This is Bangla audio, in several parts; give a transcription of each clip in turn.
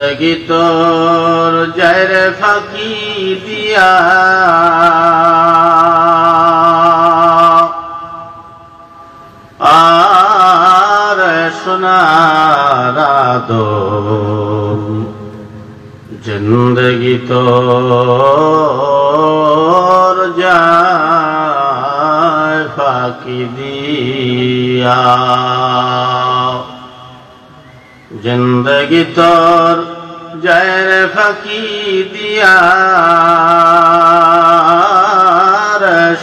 তোর যায় রে ফাঁকি দিয়া আর সোনার আদম জিন্দগি তোর যায় ফাঁকি দিয়া জিন্দগি তোর যায় রে ফাঁকি দিয়া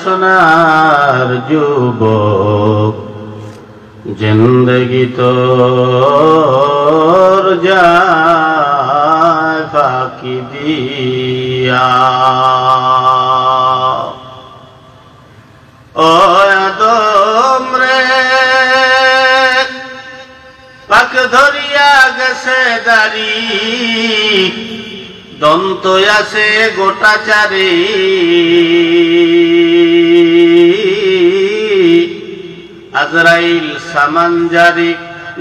সোনার যুবক জিন্দগি তোর যায় ফাঁকি দিয়া ও আদম রে পাক ধরিয়া গেছে দাড়ি দন্ত আছে গোটা চারি আজরাইল সামান জারি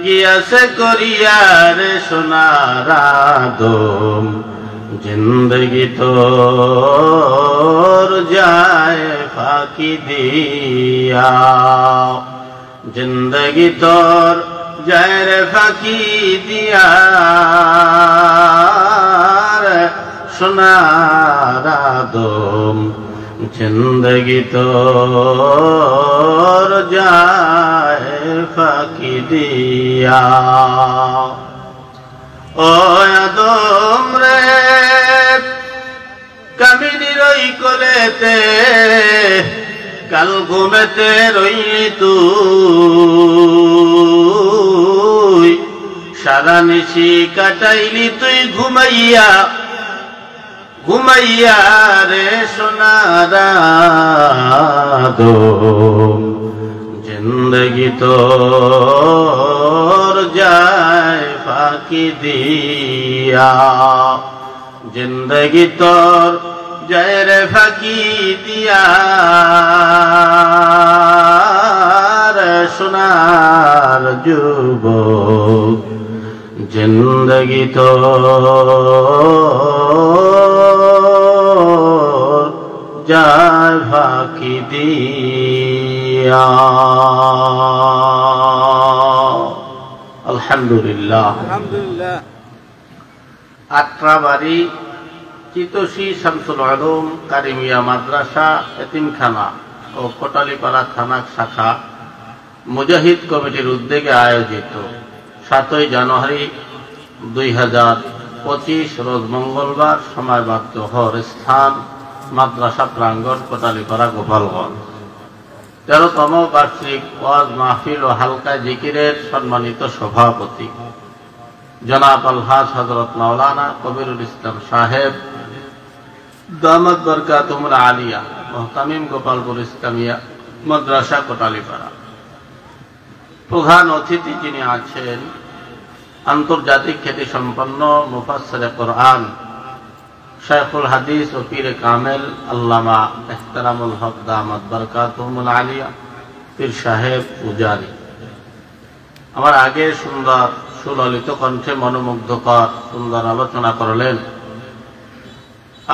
গিয়াছে করিয়ার সোনার আদম জিন্দগি তোর যায় ফাঁকি দিয়া জিন্দগি তোর যায় রে ফাঁকি দিয়া সোনার আদম জিন্দগি তোর যায় ফাঁকি দিয়া ও আদম রে কামিনী রই কোলেতে কাল ঘুমেতে রইলি তুই সারা নিশি কাটাইলি তুই ঘুমাইয়া ঘুমাইয়া রে সোনার আদম জিন্দগি তোর যায় ফাঁকি দিয়া জিন্দগি তোর যায় রে ফাঁকি দিয়া সোনার যুবক জিন্দগি তোর যায় ফাঁকি দিয়া আলহামদুলিল্লাহ আলহামদুলিল্লাহ। আট্রাবাড়ি চিতোষী শামসুল আলম কারিমিয়া মাদ্রাসা এতিমখানা ও কোটালীপাড়া থানা শাখা মুজাহিদ কমিটির উদ্যোগে আয়োজিত 7ই জানুয়ারি 2025 রোজ মঙ্গলবার সময়বাদ জোহর, স্থান মাদ্রাসা প্রাঙ্গণ কোটালীপাড়া গোপালগঞ্জ। 13তম বার্ষিক ওয়াজ মাহফিল ও হালকা জিকিরের সম্মানিত সভাপতি জনাব আলহাজ হযরত মাওলানা কবিরুল ইসলাম সাহেব দামাত বরকাতুহুল আলিয়া মুহতামিম গোপালপুর ইসলামিয়া মাদ্রাসা কোটালীপাড়া। প্রধান অতিথি যিনি আছেন আন্তর্জাতিক খ্যাতি সম্পন্ন মুফাসসিরে কোরআন শাইখুল হাদিস ও পীরে কামেল আল্লামা ইহতারামুল হক দামাত বরকাতুহুল আলিয়া পীর সাহেব উজানি। আমার আগে সুন্দর সুললিত কণ্ঠে মনোমুগ্ধকর সুন্দর আলোচনা করলেন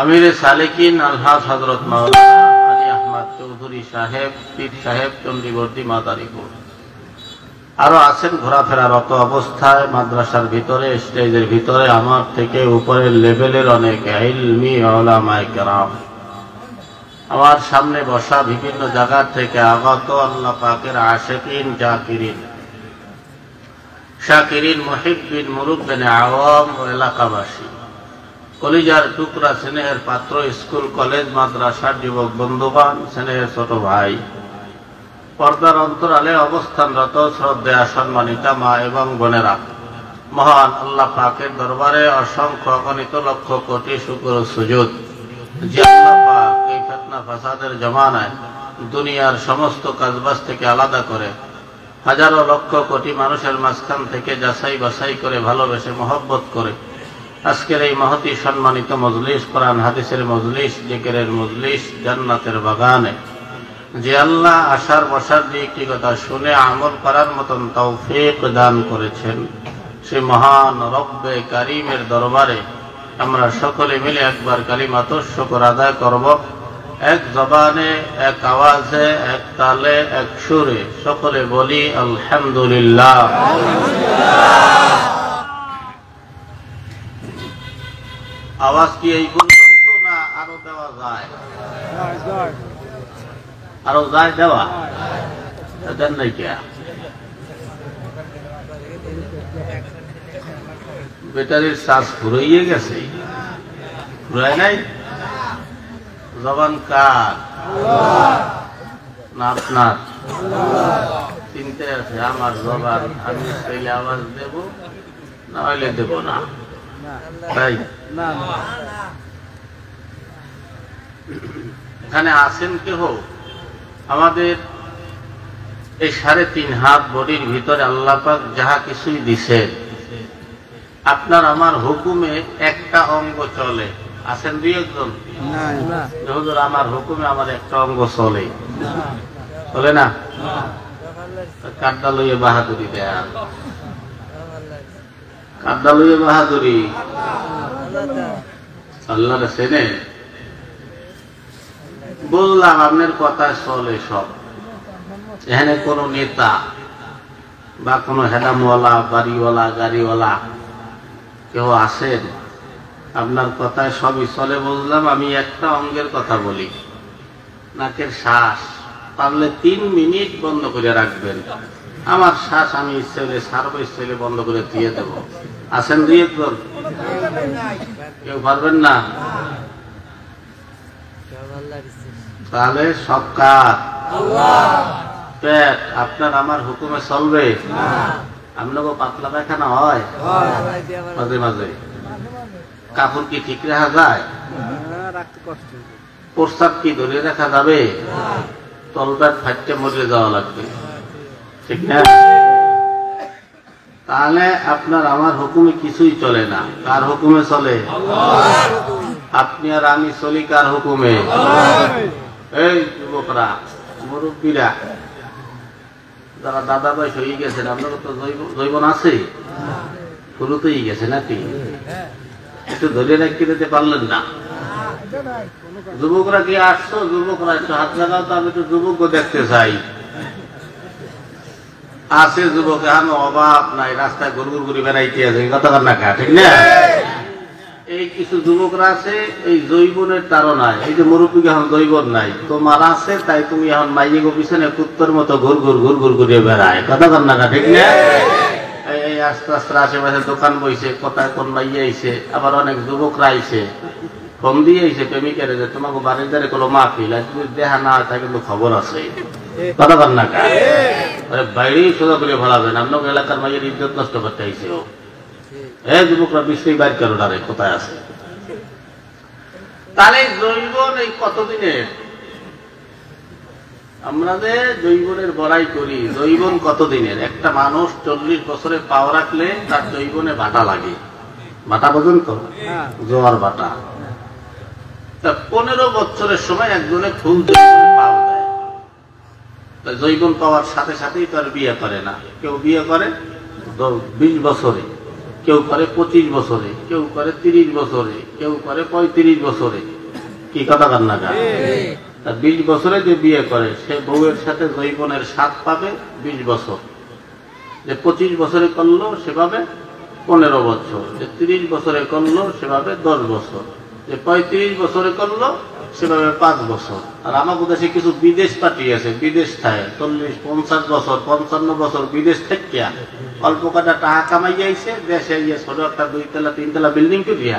আমিরে সালেকিন আলহাজ হযরত মাওলানা আলী আহমদ চৌধুরী সাহেব, পীর সাহেব চন্ডীবর্তী মাদারীপুর। আরো আছেন ঘোরাফেরারত অবস্থায় মাদ্রাসার ভিতরে, স্টেজের ভিতরে আমার থেকে উপরের লেভেলের অনেক ইলমি উলামায়ে কেরাম। আমার সামনে বসা বিভিন্ন জায়গা থেকে আগত আল্লাহ পাকের আশিকিন, জাকিরিন, শাকিরিন, মুহিব্বিন, মুরুব্বিন আওয়াম ও এলাকাবাসী, কলিজার টুকরা, স্নেহের পাত্র, স্কুল কলেজ মাদ্রাসার যুবক বন্ধুগণ, স্নেহের ছোট ভাই, পর্দার অন্তরালে অবস্থানরত শ্রদ্ধেয়া সম্মানিতা মা এবং বোনেরা, মহান আল্লাহ পাকের দরবারে অসংখ্য অগণিত লক্ষ কোটি শুকর ও সুজুদ যে আল্লাহ পাক এই ফিতনা ফাসাদের জমানায় দুনিয়ার সমস্ত কাজবাজ থেকে আলাদা করে হাজারো লক্ষ কোটি মানুষের মাঝখান থেকে যাচাই বাছাই করে ভালোবেসে মহব্বত করে আজকের এই মহতি সম্মানিত মজলিস, কোরআন হাদিসের মজলিস, জিকিরের মজলিস, জান্নাতের বাগানে যে আল্লাহ আশার বসার দিয়ে একটি কথা শুনে আমল করার মতন তৌফিক দান করেছেন, সে মহান রব্বে কারিমের দরবারে আমরা সকলে মিলে একবার কালিমাতুশ শুকর আদায় করব। এক জবানে, এক আওয়াজে, এক তালে, এক সুরে সকলে বলি আলহামদুলিল্লাহ। আওয়াজ কি এই পর্যন্ত না আরো দেওয়া যায়? আরো যায় দেওয়া? দেন নাই কে? ব্যাটারির চার্জ ফুরাইয়ে গেছে? ফুরায় নাই? জবান কার? না আপনার? চিন্তায় আছে আমার জবান, আমি চাইলে আওয়াজ দেব, না হইলে দেব না। তাই এখানে আছেন কেহ? আমাদের এই 3.5 হাত বডির ভিতরে আল্লাহ পাক যাহা কিছুই দিছেন, আপনার আমার হুকুমে একটা অঙ্গ চলে। আছেন 2-1 জন? হুজুর আমার হুকুমে আমার একটা অঙ্গ চলে, চলে না? কাড্ডা লইয়ে বাহাদুরি দেন, কাড্ডা লইয়ে বাহাদুরি। আল্লাহ চেনে? বললাম আপনার কথা চলে সব। এখানে কোন নেতা বা কোন হেডামওয়ালা, বাড়িওয়ালা, গাড়িওয়ালা কেউ আছেন? আপনার কথায় সবই চলে বুঝলাম। আমি একটা অঙ্গের কথা বলি, নাকের শ্বাস পারলে 3 মিনিট বন্ধ করে রাখবেন। আমার শ্বাস আমি ইচ্ছে হলে সার্ব ইচ্ছে হলে বন্ধ করে দিয়ে দেব। আছেন 2-1 জন? কেউ পারবেন না? তাহলে সব কার? পেট আপনার আমার হুকুমে চলবে? আপনাকে পাতলা পায়খানা হয় মাঝে মাঝে? কাপড় কি ঠিক রাখা যায়? প্রস্তাব কি ধরে রাখা যাবে? তলপেট ফাটতে মরে যাওয়া লাগবে, ঠিক না? তাহলে আপনার আমার হুকুমে কিছুই চলে না। কার হুকুমে চলে? আপনি আর আমি চলি কার হুকুমে? এই যুবকরা, মুরব্বীরা, যারা দাদা বয়স হয়ে গেছেন, আপনারা তো জৈবন আছে, শুরুতেই গেছে নাকি? একটু ধরে রাখতে দিতে পারলেন না? যুবকরা কি আসছো? যুবকরা একটু হাত লাগাও তো, আমি একটু যুবক দেখতে চাই। আছে যুবক, আমি অভাব নাই, রাস্তায় গুড়গুড় করে বেড়াইতে আছে, কথা কার না কা, ঠিক না? এই কিছু যুবকরা আছে এই জৈবনের তাড়নায়, এই যে মুরব্বী এখন জৈবন নাই, তোমার আছে তাই তুমি এখন মাইয়ে গো পিছনে কুত্তর মতো ঘুর ঘুরিয়ে বেড়ায়, কথা কার না কা, ঠিক না? এই আস্তে আস্তে আশেপাশে দোকান বইছে, কোথায় কোন মাইয়ে আইছে, আবার অনেক যুবকরা আইছে, ফোন দিয়ে আইছে প্রেমিকের যে তোমাকে বাড়ির দ্বারে কোনো মাহফিল, তুমি দেখা না হয় তা কিন্তু খবর আছে, কথা কার না কা? বাইরেই সোজা করে ভাড়াবেন, আপনাকে এলাকার মাইয়ের ইজ্জত নষ্ট করতে আইছে ও। হ্যাঁ যুবকরা বিশ্বেই বাইর করো না রে, কোথায় আছে? তাহলে জৈবন এই কতদিনের? আমরা যে জৈবনের বড়াই করি, জৈবন কতদিনের? একটা মানুষ 40 বছরে পাও রাখলে তার জৈবনে বাটা লাগে। বাটা বোঝেন তো? জোয়ার বাটা। 15 বছরের সময় একজনে ফুল জৈবনে পাও দেয়। জৈবন পাওয়ার সাথে সাথেই তার বিয়ে করে না। কেউ বিয়ে করে 20 বছরে, কেউ করে 25 বছরে, কেউ করে 30 বছরে, কেউ করে 35 বছরে। কি কথা কার না কা? 20 বছরে যে বিয়ে করে সে বউয়ের সাথে জৈবনের স্বাদ পাবে 20 বছর। যে 25 বছরে করলো সেভাবে 15 বছর, যে 30 বছরে করলো সেভাবে 10 বছর, যে 35 বছরে করলো সেভাবে 5 বছর। আর আমাদের দেশে কিছু বিদেশ পাঠিয়েছে, বিদেশ থাকে 40, 50 বছর, 55 বছর বিদেশ থেকে অল্প কটা টাকা কামাই আইছে, দেশে গিয়ে ছোট একটা 2 তলা 3 তলা বিল্ডিং করিয়া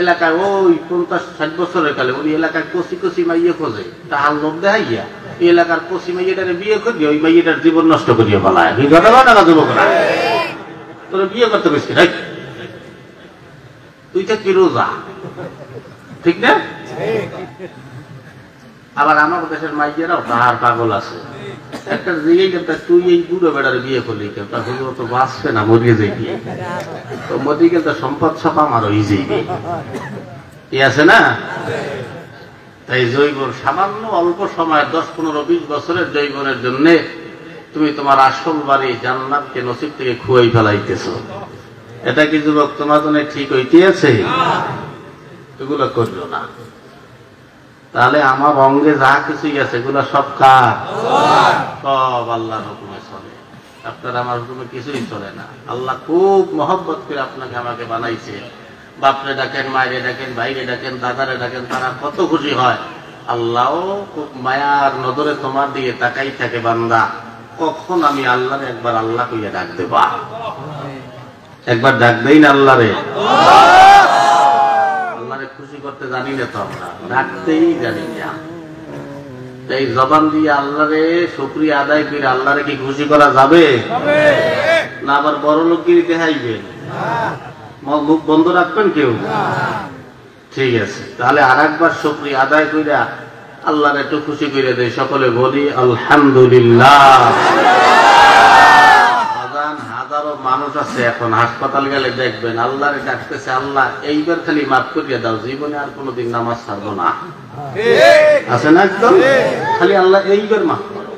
এলাকায় ওই 50-60 বছরের কালে উনি এলাকায় কচি কচি মাইয়ে খোঁজে, তাহার লোভ দেখাইয়া এই এলাকার কচি মাইয়েটারে বিয়ে করিয়া ওই মাইয়েটার জীবন নষ্ট করিয়া বলায়। যুবকরা তোরা বিয়ে করতে পেরেছি, তুই তো কি রোজা, ঠিক না? আবার আমার দেশের মাইয়েরাও তাহার পাগল আছে। একটা জিজ্ঞেস করতে তুই এই বুড়ো বেড়ার বিয়ে করলি কেন? তার হুজুর তো বাঁচবে না, মরিয়ে যাইবি। তো মরি গেলে সম্পদ সব আমার হয়ে যাইবে, কি আছে না? তাই জৈবন সামান্য অল্প সময় 10, 15, 20 বছরের জৈবনের জন্য তুমি তোমার আসল বাড়ি জান্নাতকে নসিব থেকে খুয়াই ফেলাইতেছ। এটা কি যুবক তোমার জন্য ঠিক হইতেছে? এগুলো করলো না। তাহলে আমার অঙ্গে যা কিছুই আছে এগুলো সব কার? সব আল্লাহর হুকুমে চলে। আপনার আমার হুকুমে কিছুই চলে না। আল্লাহ খুব মহব্বত করে আপনাকে আমাকে বানাইছে। বাপরে ডাকেন, মায়েরে ডাকেন, ভাইরে ডাকেন, দাদারে ডাকেন, তারা কত খুশি হয়। আল্লাহও খুব মায়ার নজরে তোমার দিকে তাকাই থাকে, বান্দা কখন আমি আল্লাহরে একবার আল্লাহ কইয়া ডাক দেবা। একবার ডাক দেই না আল্লাহরে। আল্লাহরে খুশি করতে জানি না তো আমরা, ডাকতেই জানি না। এই জবান দিয়ে আল্লাহরে শুকরিয়া আদায় করে আল্লাহরে কি খুশি করা যাবে? না আবার বড় লোকগিরি দেখাইবেন? মুখ বন্ধ রাখবেন কেউ? ঠিক আছে, তাহলে আর একবার শুকরিয়া আদায় কইরা আল্লাহরে একটু খুশি করে দেয়। সকলে বলি আলহামদুলিল্লাহ। হাজারো মানুষ আছে এখন হাসপাতাল গেলে দেখবেন আল্লাহরে ডাকতেছে, আল্লাহ এইবার খালি মাফ করিয়া দাও, জীবনে আর কোনোদিন নামাজ ছাড়বো না। আছে না একদম? খালি আল্লাহ এইবার মাফ করো।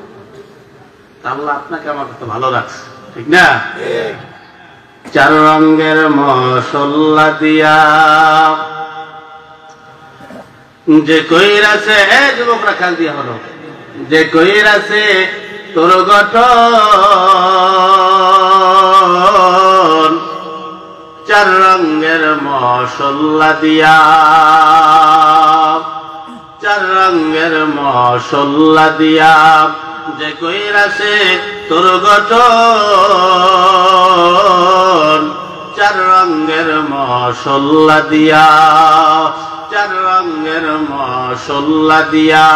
আল্লাহ আপনাকে আমাকে তো ভালো রাখছে, ঠিক না? চার রঙের মশলা দিয়া যে কইরাছে, যুবকরা খেয়াল দিয়া হলো, যে কইরাছে তোর গঠন চার রঙের মশলা দিয়া, চার রঙের মশলা দিয়া যে কইরাছে তোর গঠন চার রঙের মশলা দিয়া, চার রঙের মশলা দিয়া।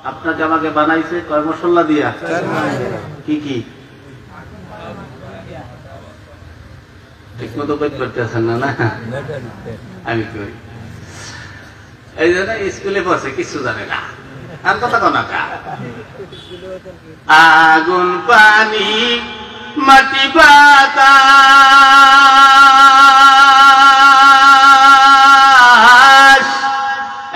আপনাকে আমাকে বানাইছে কয় মশলা দিয়া? কি কি? ঠিক মতো বই করতেছেন না? না আমি কই এই জন্য স্কুলে বসে কিছু জানে না, আর কথা কোনা কা। আগুন পানি মাটি বাতাস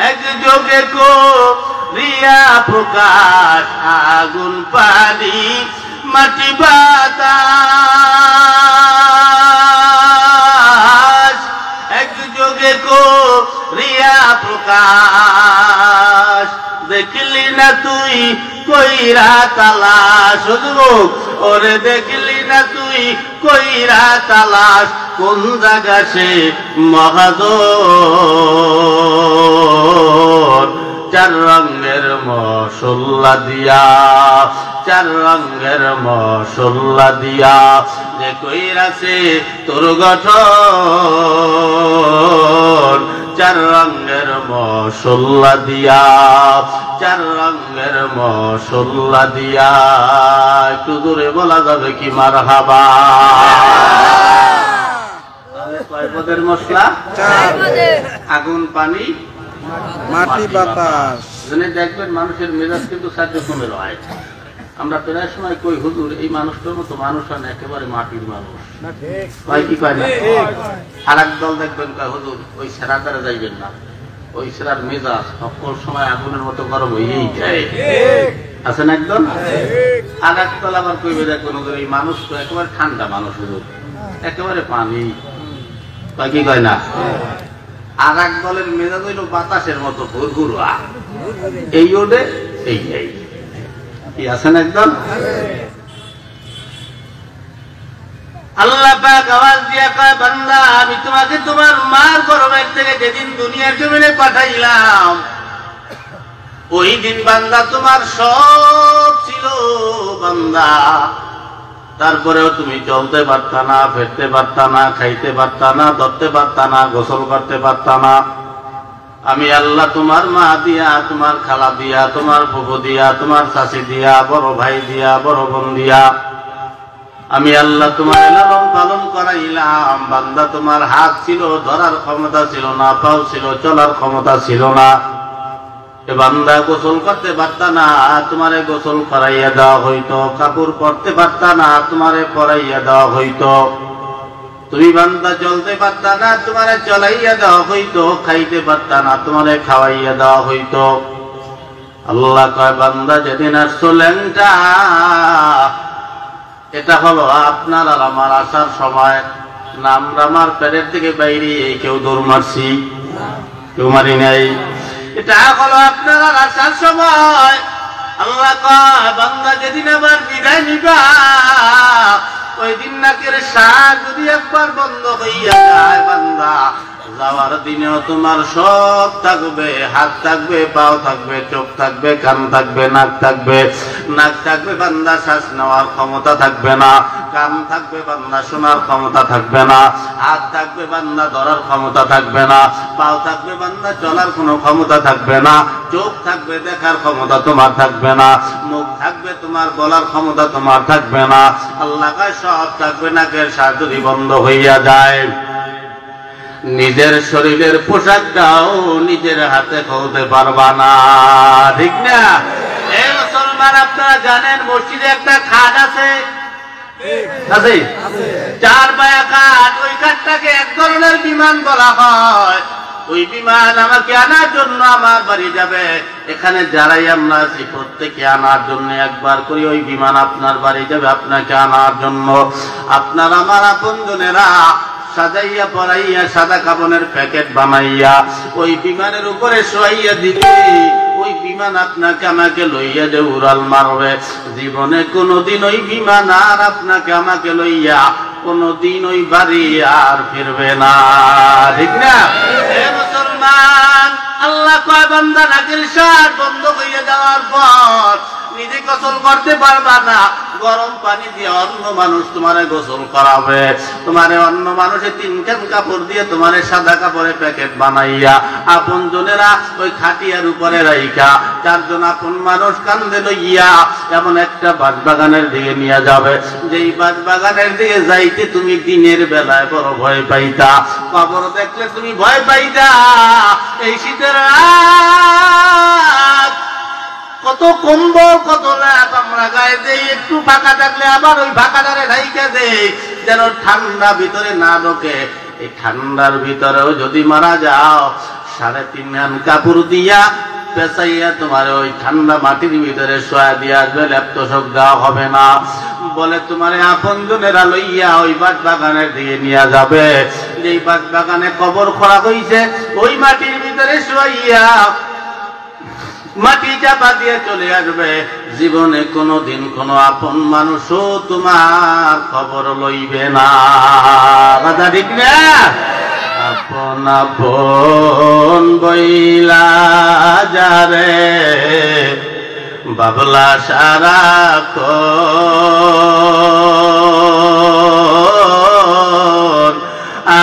একযোগে করিয়া প্রকাশ। আগুন পানি মাটি বাতাস একযোগে করিয়া প্রকাশ। দেখলি না তুই কইরা তালাশ, ওরে দেখলি না তুই কইরা তালাশ, কোন জায়গা সে মহাজন। চার রঙের মশলা দিয়া, চার রঙের মশলা দিয়া যে কইরাছে তোর গঠন চার রঙের মশলা দিয়া, চার রঙের মশলা দিয়া। একটু দূরে বলা যাবে কি মারহাবা? কয় পদের মশলা? আগুন পানি মাটি বাতাস। দেখবেন মানুষের মেজাজ কিন্তু 4 রকমের হয়। আমরা প্রায় সময় কই হুজুর এই মানুষটার মতো মানুষ হয় না, একেবারে মাটির মানুষ। কয় কি কয় না? আর এক দল দেখবেন কয় হুজুর ওই সেরা দ্বারা যাইবেন না, ওই সেরার মেজাজ সকল সময় আগুনের মতো গরম হয়েই যায়। আছে না একদম? আর এক দল আবার কইবে দেখবেন হুজুর এই মানুষ তো একেবারে ঠান্ডা মানুষ, হুজুর একেবারে পানি। কয় কি কয় না? আর এক দলের মেজাজ হইল বাতাসের মতো ঘুরঘুরা, এই ওডে এই এই কি আছেন একদম। আল্লাহ পাক আওয়াজ দিয়া কয় বান্দা আমি তোমাকে তোমার মার গর্ভের থেকে যেদিন দুনিয়ার জমিনে পাঠাইলাম ওই দিন বান্দা তোমার সব ছিল বান্দা, তারপরেও তুমি চলতে পারতা না, ফেরতে পারতা না, খাইতে পারতা না, ধরতে পারতা না, গোসল করতে পারতা না। আমি আল্লাহ তোমার মা দিয়া, তোমার খালা দিয়া, তোমার ফুফু দিয়া, তোমার চাচি দিয়া, বড় ভাই দিয়া, বড় বোন দিয়া আমি আল্লাহ তোমার লালন পালন করাইলাম। বান্দা তোমার হাত ছিল, ধরার ক্ষমতা ছিল না, পাও ছিল, চলার ক্ষমতা ছিল না। এ বান্দা গোসল করতে পারতা না, তোমারে গোসল করাইয়া দেওয়া হইতো। কাপড় পরতে পারতা না, তোমারে পরাইয়া দেওয়া হইতো। তুমি বান্দা চলতে পারতা না, তোমারে চলাইয়া দেওয়া হইতো। খাইতে পারতা না, তোমারে খাওয়াইয়া দেওয়া হইতো। আল্লাহ কয় বান্দা যেদিন আসছো ল্যাংটা, এটা হলো আপনার আর আমার আসার সময়। না আমরা আমার পেটের থেকে বাইরে কেউ দৌড় মারছি? কেউ মারি নাই। এটা হলো আপনার আর আসার সময়। আল্লাহ কয় বান্দা যেদিন আবার বিদায় নিবা ওই দিন নাকের শ্বাস যদি একবার বন্ধ হইয়া যায় বান্দা, যাওয়ার দিনেও তোমার সব থাকবে, হাত থাকবে, পাও থাকবে, চোখ থাকবে, কান থাকবে, নাক থাকবে। নাক থাকবে বান্দা শ্বাস নেওয়ার ক্ষমতা থাকবে না, কান থাকবে বান্দা শোনার ক্ষমতা থাকবে না, হাত থাকবে বান্দা ধরার ক্ষমতা থাকবে না, পাও থাকবে বান্দা চলার কোনো ক্ষমতা থাকবে না, চোখ থাকবে দেখার ক্ষমতা তোমার থাকবে না, মুখ থাকবে তোমার বলার ক্ষমতা তোমার থাকবে না। আল্লাহ কয় সব থাকবে, নাকের শ্বাস যদি বন্ধ হইয়া যায় নিজের শরীরের পোশাকটাও নিজের হাতে খুলতে পারবা না। ঠিক না? এই মুসলমান আপনারা জানেন মসজিদে একটা খাট আছে, আছে 4 পায়া খাট। ওই খাটটাকে এক ধরনের বিমান বলা হয়। ওই বিমান আমাকে আনার জন্য আমার বাড়ি যাবে। এখানে যারাই আমরা আছি প্রত্যেকে আনার জন্য একবার করি ওই বিমান আপনার বাড়ি যাবে আপনাকে আনার জন্য। আপনার আমার আপনজনেরা সাজাইয়া পরাইয়া সাদা কাপড়ের প্যাকেট বানাইয়া ওই বিমানের উপরে শোয়াইয়া দিবে। ওই বিমান আপনাকে আমাকে লইয়া যে উড়াল মারবে। জীবনে কোনোদিন ওই বিমান আর আপনাকে আমাকে লইয়া কোনোদিন ওই বাড়ি আর ফিরবে না। ঠিক না? হে মুসলমান, আল্লাহ কয় বান্দা নাকের শ্বাস বন্ধ হইয়া যাওয়ার পর নিজে গোসল করতে পারবা না, গরম পানি দিয়ে অন্য মানুষ তোমারে গোসল করাবে। তোমারে অন্য মানুষে 3 খান কাপড় দিয়ে তোমারে সাদা কাপড়ে প্যাকেট বানাইয়া আপন জনেরা ওই খাটিয়ার উপরে রাইখা 4 জন আপন মানুষ কান্দে লইয়া এমন একটা বাঁশবাগানের দিকে নিয়ে যাবে, যেই বাঁশবাগানের দিকে যাইতে তুমি দিনের বেলায় বড় ভয় পাইতা, কবর দেখলে তুমি ভয় পাইতা। এই শীতের রাত কত কম্বল কত ল্যাপ আমরা গায়ে দেই, একটু ফাঁকা থাকলে আবার ওই ফাঁকাটারে ঢাইকা দেই যেন ঠান্ডা ভিতরে না ঢোকে। এই ঠান্ডার ভিতরেও যদি মারা যাও 3.5 খান কাপড় দিয়া পেঁচাইয়া তোমার ওই ঠান্ডা মাটির ভিতরে শোয়া দিয়ে আসবে, ল্যাপটপ দেওয়া হবে না। বলে তোমার আপন জনেরা লইয়া ওই বাঁশবাগানের দিকে নিয়ে যাবে, যেই বাঁশবাগানে কবর খোঁড়া হইছে ওই মাটির ভিতরে শোয়াইয়া মাটি চাপা দিয়ে চলে আসবে। জীবনে কোনোদিন কোনো আপন মানুষও তোমার খবর লইবে না। কথা ঠিক না? আপন আপন বইলা যারে বাবলা সারা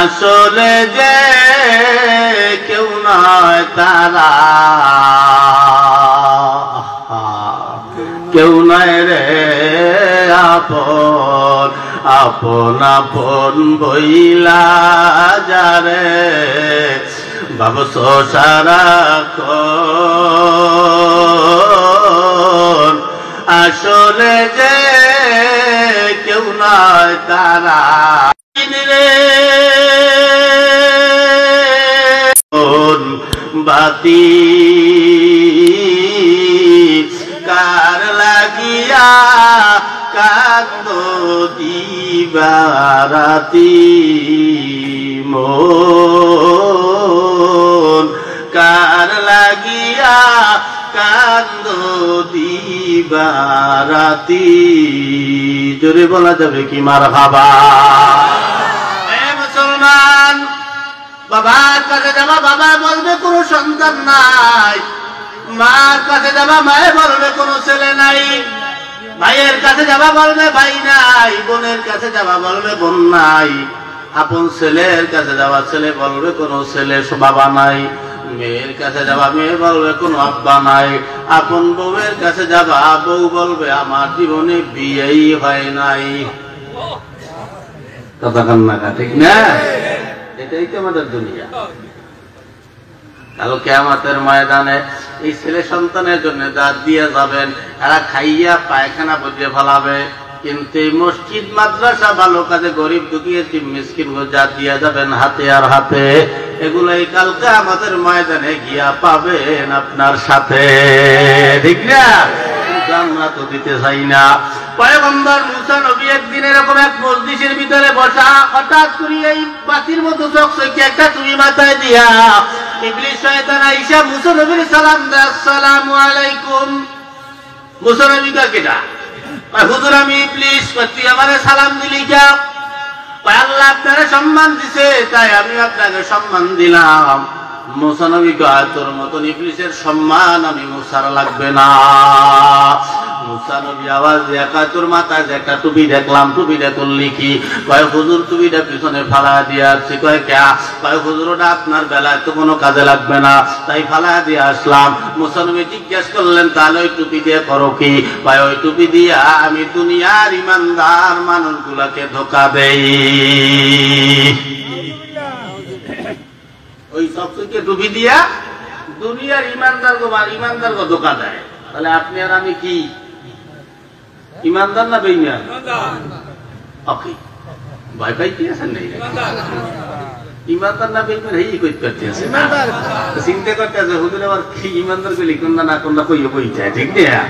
আসলে যে কেউ নয় তারা, কেউ নয় রে আপন। আপন আপন বইলা যারে ভাবছ সারাক্ষণ আসলে যে কেউ নয় তারা। বাতি কার লাগিয়া কান্দ দিবারাতি মন, কার লাগিয়া কান্দ দিবারাতি। জোরে বলা যাবে কি মারহাবা? মুসলমান, বাবার কাছে যাবা বাবা বলবে কোনো সন্তান নাই, মার কাছে যাবা মায়ে বলবে কোনো ছেলে নাই, ভাইয়ের কাছে যাবা বলবে ভাই নাই, বোনের কাছে যাবা বলবে বোন নাই, আপন ছেলের কাছে যাবা ছেলে বলবে কোনো ছেলে বাবা নাই, মেয়ের কাছে যাবা মেয়ে বলবে কোনো আব্বা নাই, আপন বউয়ের কাছে যাবা বউ বলবে আমার জীবনে বিয়েই হয় নাই। কথা কান্না ঠিক না? এটাই তো আমাদের দুনিয়া। কাল কিয়ামতের ময়দানে এই ছেলে সন্তানের জন্য দাঁত দিয়ে যাবেন, এরা খাইয়া পায়খানা বদলে ফেলাবে, কিন্তু এই মসজিদ মাদ্রাসা ভালো কাজে গরিব দুঃখী মিসকিন জাত দিয়ে যাবেন হাতে আর হাতে। এগুলোই কাল কিয়ামতের ময়দানে গিয়া পাবেন আপনার সাথে। ঠিক না? আমরা তো দিতে চাই না। পয়গম্বর মুসা নবী একদিন এরকম এক মজলিসের ভিতরে বসা, হঠাৎ করে এই বাতির মতো চকচকে একটা টুপি মাথায় দিয়া ইবলিস শয়তান আইসা মুসা নবীর সালাম দেয়, আসসালামু আলাইকুম। মুসা নবী কয় কেডা? হুজুর আমি ইবলিস। তুই আমারে সালাম দিলি কে? আল্লাহ আপনারে সম্মান দিছে তাই আমি আপনাকে সম্মান দিলাম। মুসা নবী কয় তোর মতন ইবলিসের সম্মান আমি মুসার লাগবে না। মুসা নবী আওয়াজ দিয়ে কয় তোর মাথায় যে একটা টুপি দেখলাম, টুপিটা তুললি কি? কয় হুজুর টুপিটা পিছনে ফালা দিয়ে আসছি। কয় কে? কয় হুজুর ওটা আপনার বেলায় তো কোনো কাজে লাগবে না তাই ফালা দিয়ে আসলাম। মুসা নবী জিজ্ঞেস করলেন তাহলে ওই টুপি দিয়ে করো কি? কয় ওই টুপি দিয়া আমি দুনিয়ার ইমানদার মানুষগুলাকে ধোঁকা দেই। ওই সবকে টুপি দিয়া দুনিয়ার ইমানদার গো ধোঁকা দেয়। তাহলে আপনি আর আমি কি ইমানদার না বেঈমান? ওকে ভয় পাইতে আছেন নাই? ইমানদার না বেঈমান হেই কইতে পারতেছে না, চিন্তা করতে আছে হুজুর আবার কি ইমানদার কইলি কোনটা না কোনটা কইও কইতে, ঠিক না?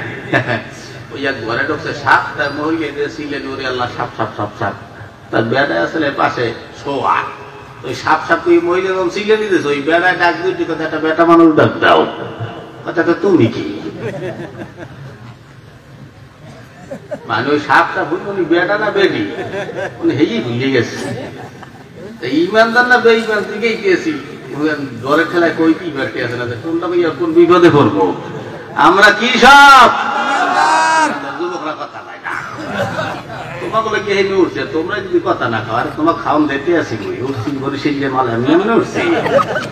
ওই এক ঘরে ঢুকছে সাপ, তার মহিলাদের ছিলেন ওরে আল্লাহ সাপ সাপ সাপ সাপ, তার বেড়া আসলে পাশে শোয়া। ওই সাপ সাপ ওই মহিলা যখন ছিলে দিতেছে ওই বেড়ায় ডাক দিতে কথা একটা বেটা মানুষ ডাক দাও, কথাটা তুমি কি মানে ওই সাপটা ভুল বেটা না বেটি উনি হেই ভুলে গেছে। ইমানদার না বেঈমান দিকেই গেছি ঘরের খেলায় কই কি বেটে আছে না কোনটা ভাইয়া কোন বিপদে পড়বো আমরা? কি সব যুবকরা কথা পায় না, তোমাকে কি হেমে উঠছে? তোমরা যদি কথা না খাও, আর তোমার খাওয়ান দিতে আসি উঠছি বরিশাল মাল আমি এমনি উঠছি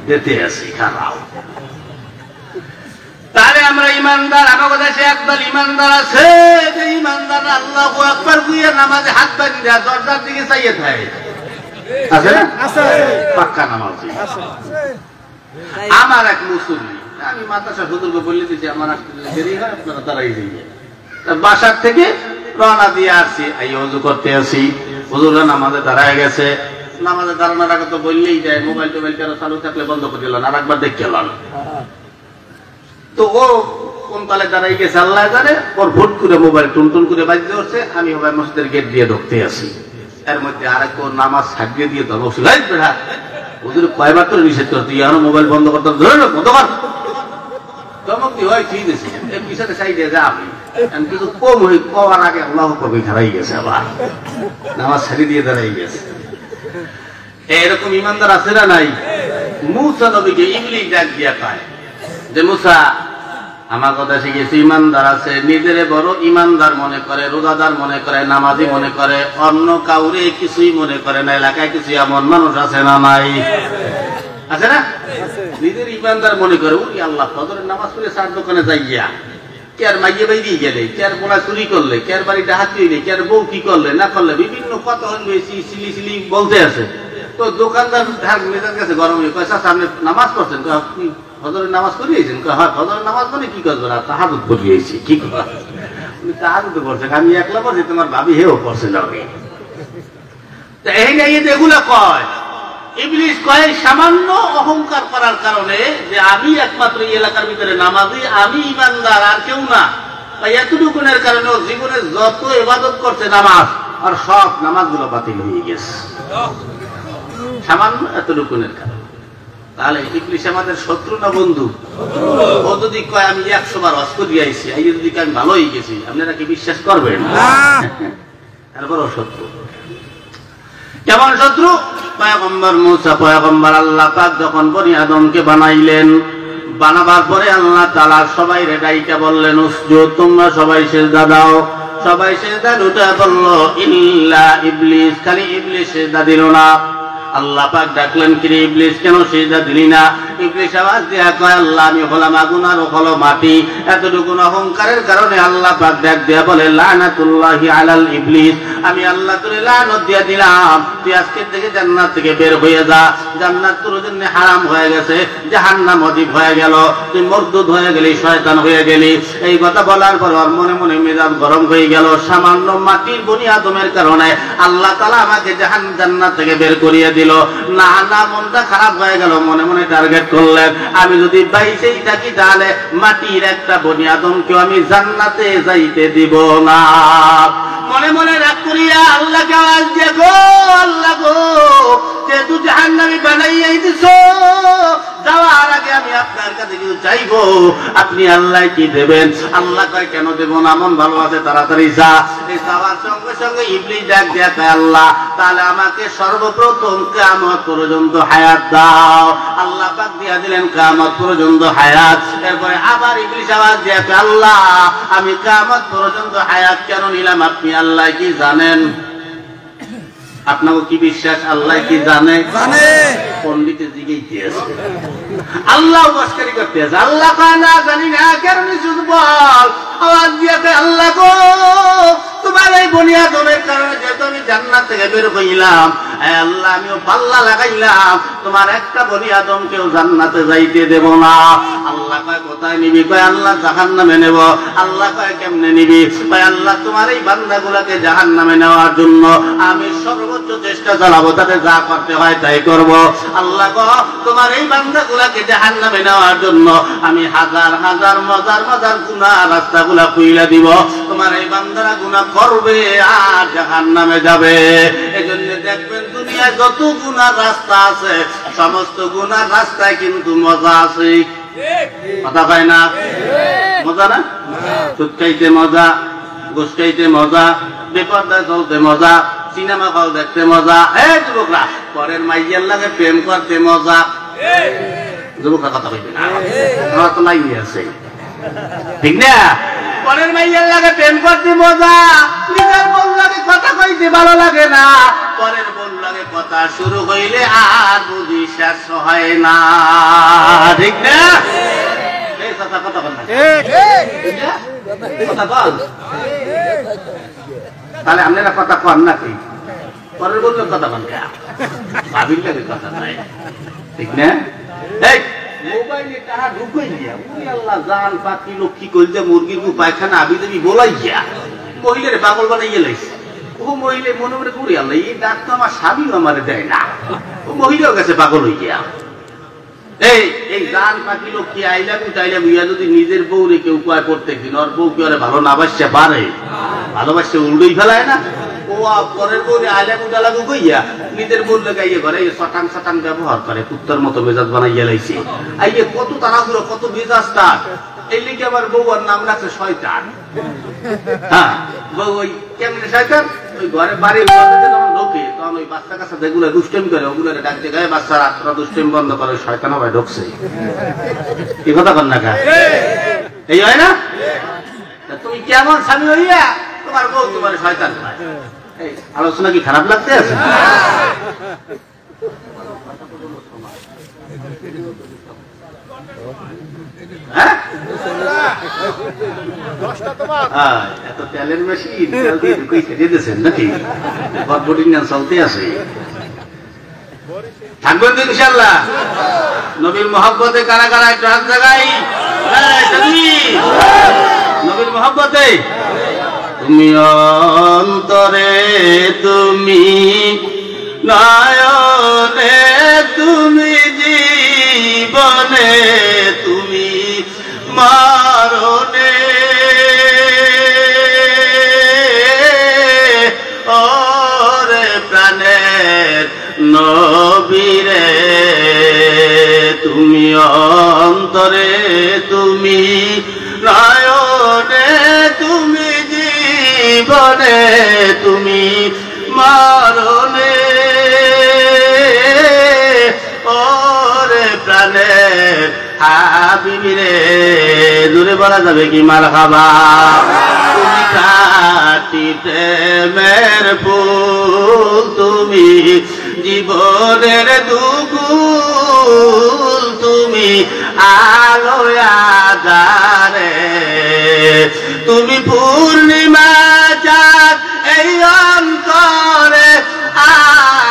দিতে আসি খারাও। তাহলে আমরা ইমানদার, আমার দেশে একদল ইমানদার আছে যে ইমানদার আল্লাহু আকবার কইয়া নামাজে হাত বাঁধি দেয়, দরজার দিকে চাইয়ে থাকে, আছে না? পাক্কা নামাজি। আমার এক মুসল্লি, আমি মাদ্রাসা হুজুরকে বলে দিচ্ছি আমার আসতে দেরি হয় আপনারা তারাই যাইয়ে, বাসার থেকে রওনা দিয়ে আসছি, এই ওযু করতে আসি, হুজুররা নামাজে দাঁড়ায় গেছে। নামাজে দাঁড়ানোর আগে তো বললেই যায় মোবাইল টোবাইল কেন চালু থাকলে বন্ধ করে দিল, আর একবার দেখে গেলাম। তো ও কোন তালে দাঁড়াই গেছে আল্লাহ জানে, ওর ভোট করে মোবাইল টুনটুন করে বাজতে উঠছে, আমি ওভাবে মসজিদের গেট দিয়ে ঢুকতে আসি। এর মধ্যে আরেক ওর নামাজ সাজিয়ে দিয়ে ধরো বেড়া ওদের কয়বার তো নিষেধ করতে আরো মোবাইল বন্ধ করতে ধরে বন্ধ কর চমকটি হয় ঠিক আছে এর পিছনে চাইতে যা আমি কিছু কম হই কবার আগে আল্লাহ কবি খারাই গেছে, আবার নামাজ ছাড়ি দিয়ে দাঁড়াই গেছে। এরকম ইমানদার আছে না নাই? মুসা নবীকে ইবলিস ডাক দিয়া পায় যে মুসা আমার কথা শিখেছি, ইমানদার আছে, নিজেরে বড় ইমানদার মনে করে, রোজাদার মনে করে, নামাজি মনে করে, অন্য কাউরে কিছুই মনে করে না। এলাকায় কিছু এমন মানুষ আছে না নাই? আছে না? নিজের ইমানদার মনে করে, ওই আল্লাহ ফজরের নামাজ পড়ে চার দোকানে যাই গিয়া কে আর মাইয়ে বাইরে গেলে, কে আর বোনা চুরি করলে, কে আর বাড়িটা হাত দিলে, কে আর বউ কি করলে না করলে, বিভিন্ন কথা হয়েছি সিলি সিলি বলতে আছে। তো দোকানদার মেজাজ কাছে গরম হয়ে কয় সামনে নামাজ পড়ছেন, ফজরের নামাজ পড়িয়েছেন? হ্যাঁ ফজরের নামাজ মানে কি করবো না তাহাজুদ পড়িয়েছি। কি করা উনি তাহাজুদে পড়ছেন, আমি একলা পড়ছি, তোমার ভাবি হেও পড়ছে না। এই এগুলা কয় ইবলিস কয় সামান্য অহংকার করার কারণে যে আমি একমাত্র এই এলাকার ভিতরে নামাজি, আমি ইমানদার আর কেউ না, এতটুকুনের কারণে জীবনে যত ইবাদত করছে নামাজ আর সব নামাজগুলো বাতিল হয়ে গেছে সামান্য এতটুকুনের কারণে। তাহলে ইবলিস আমাদের শত্রু না বন্ধু? ও যদি কয় আমি 100 বার হজ করে আইছি, এই যদি আমি ভালো হয়ে গেছি, আপনারা কি বিশ্বাস করবেন? তারপর ও শত্রু। কেমন শত্রু? পয়গম্বর মুসা পয়গম্বর আল্লাহ পাক যখন বনি আদমকে বানাইলেন, বানাবার পরে আল্লাহ তাআলা সবাই ডাইকা বললেন উসজুদ, তোমরা সবাই সিজদা দাও। সবাই সিজদা উঠে বলল ইল্লা ইবলিস, খালি ইবলিস সিজদা দিল না। আল্লাহ পাক ডাকলেন কি রে ইবলিস কেন সিজদা দিলি না? ইবলিস আওয়াজ দিয়া কয় আল্লাহ আমি হলাম আগুন আর ও হলো মাটি। এতটুকু অহংকারের কারণে আল্লাহ পাক ডাক দিয়া বলে লানাতুল্লাহি আলাল ইবলিস, আমি আল্লাহ তোরে লানত দিয়া দিলাম, তুই আজকে থেকে জান্নাত থেকে বের হয়ে যা। জান্নাত তোর জন্য হারাম হয়ে গেছে, জাহান্নাম ওয়াজিব হয়ে গেল, তুই মরদুদ হয়ে গেলি, শয়তান হয়ে গেলি। এই কথা বলার পর ওর মনে মনে মেজাজ গরম হয়ে গেল। সামান্য মাটির বনি আদমের কারণে আল্লাহ তাআলা আমাকে জান্নাত থেকে বের করিয়ে দিল। ছিল না না, মনটা খারাপ হয়ে গেল, মনে মনে টার্গেট করলেন আমি যদি বাইসেই থাকি তাহলে মাটির একটা বনি আদমকেও আমি জান্নাতে যাইতে দিব না। মনে মনে রাগ করিয়া আল্লাহকে আওয়াজ দিয়ে, গো আল্লাহ গো, যেহেতু জাহান্নামী বানাইয়াই দিছো, যাওয়ার আগে আমি আপনার কাছে কিছু চাইবো, আপনি আল্লাহ কি দেবেন? আল্লাহ কয় কেন দেব না, মন ভালো আছে তাড়াতাড়ি যা। এই যাওয়ার সঙ্গে সঙ্গে ইবলিস ডাক দেয়া কয়, আল্লাহ তাহলে আমাকে সর্বপ্রথম কিয়ামত পর্যন্ত হায়াত দাও। আল্লাহ পাক দিয়া দিলেন কিয়ামত পর্যন্ত হায়াত। এরপরে আবার ইবলিস আওয়াজ দেয়া কয়, আল্লাহ আমি কিয়ামত পর্যন্ত হায়াত কেন নিলাম, আপনি আল্লাহ কি জানেন? আপনাকে কি বিশ্বাস আল্লাহ কি জানে? পন্ডিতে জিগেই দিয়েছে, আল্লাহ মস্কারি করতে আছে। আল্লাহ না জানি না, কেন শুধু বল। আওয়াজ দিয়েছে, আল্লাহ গো তোমার এই বুনিয়াদের কারণে যেহেতু আমি জান্নাত থেকে বের হইলাম, আল্লাহ আমিও পাল্লা লাগাইলাম, তোমার একটা বনি আদমকেও জান্নাতে যাইতে দেব না। আল্লাহ কয় কোথায় নিবি? কয় আল্লাহ জাহান্নামে নেব। আল্লাহ কয় কেমনে নিবি? কয় আল্লাহ তোমার এই বান্দাগুলাকে জাহান্নামে নেওয়ার জন্য আমি সর্বোচ্চ চেষ্টা চালাবো, তাতে যা করতে হয় তাই করব। আল্লাহ কয় তোমার এই বান্দাগুলাকে জাহান্নামে নেওয়ার জন্য আমি হাজার হাজার মজার মজার গুনাহ রাস্তাগুলা খুইলা দিব, তোমার এই বান্দারা গুনাহ করবে আর জাহান্নামে যাবে। এজন্য দেখবেন দুনিয়ায় যত গুনার রাস্তা আছে, সমস্ত গুনার রাস্তায় কিন্তু মজা আছে। কথা পায় না? মজা না? সুদ খাইতে মজা, ঘুষ খাইতে মজা, বেপরদায় চলতে মজা, সিনেমা হল দেখতে মজা। এই যুবকরা, পরের মাইয়ার লাগে প্রেম করতে মজা। যুবকরা কথা কইবে না, আমার তো নাই আছে, ঠিক না? পরের মাইয়ার লাগে প্রেম করতে মজা, নিজের বোন লাগে কথা কইতে ভালো লাগে না, পরের বোন লাগে কথা শুরু হইলে আর বুঝি শেষ হয় না, ঠিক না? এই কথা কথা বল না, কথা বল। তাহলে আপনারা কথা কন নাকি? পরের বোন কথা বল, ভাবির লাগে কথা নাই, ঠিক না? এই মোবাইলে টাকা ঢুকাই দিয়া আল্লাহ জান পাখি লক্ষ্মী কইলে মুরগির গু পায়খানা আবি দেবি বলাই গিয়া মহিলার পাগল বানাইয়া লাইছে। ও মহিলা মনে মনে করি আল্লাহ এই ডাক তো আমার স্বামীও আমারে দেয় না, ও মহিলাও গেছে পাগল হই গিয়া। এই জান পাখি লক্ষ্মী আইলাম টাইলাম ইয়া যদি নিজের বউ রে কেউ উপায় করতে কিন, ওর বউ কি ওরে ভালো না বাসছে পারে, ভালোবাসছে উল্টোই ফেলায় না। ও পরের বউ আইলাম উঠা লাগু কইয়া নিজের বউ লাগাইয়া ঘরে শটাং শটাং ব্যবহার করে, কুত্তার মতো মেজাজ বানাইয়া লাইছে। আইয়ে কত তাড়াহুড়ো, কত মেজাজ তার। এই লিগে আবার বউয়ার নাম রাখছে শয়তান। হ্যাঁ, বউ ওই কেমনে শয়তান, ওই ঘরে বাড়ির যখন ঢোকে তখন ওই বাচ্চা কাচ্চা যেগুলো দুষ্টেমি করে ওগুলো ডাকতে গায়ে, বাচ্চারা তোরা দুষ্টেমি বন্ধ করে, শয়তান আবার ঢুকছে। কি কথা কর না? এই হয় না? তুমি কেমন স্বামী হইয়া তোমার বউ তোমার শয়তান হয়, এই আলোচনা কি খারাপ লাগতে আছে? এত তেলের মেশিন দিয়েছেন নাকি? চলতে আছে, থাকবেন তো ইনশাল্লাহ। নবীর মহব্বতে কারা কারা একটু হাত জাগাই, নবীর মহব্বতে। তুমি অন্তরে, তুমি নয়নে, তুমি জীবনে, তুমি মরণে, ওরে প্রাণের নবীরে, তুমি অন্তরে, তুমি নয়নে, তুমি জীবনে, তুমি মরণে, ওরে প্রাণের হাবিবিরে। দূরে বলা যাবে কি মারহাবা? তুমি খাঁটি প্রেমের ফুল, তুমি জীবনের দুকুল, তুমি আলো আধারে, তুমি পূর্ণিমা চাঁদ এই অন্তরে,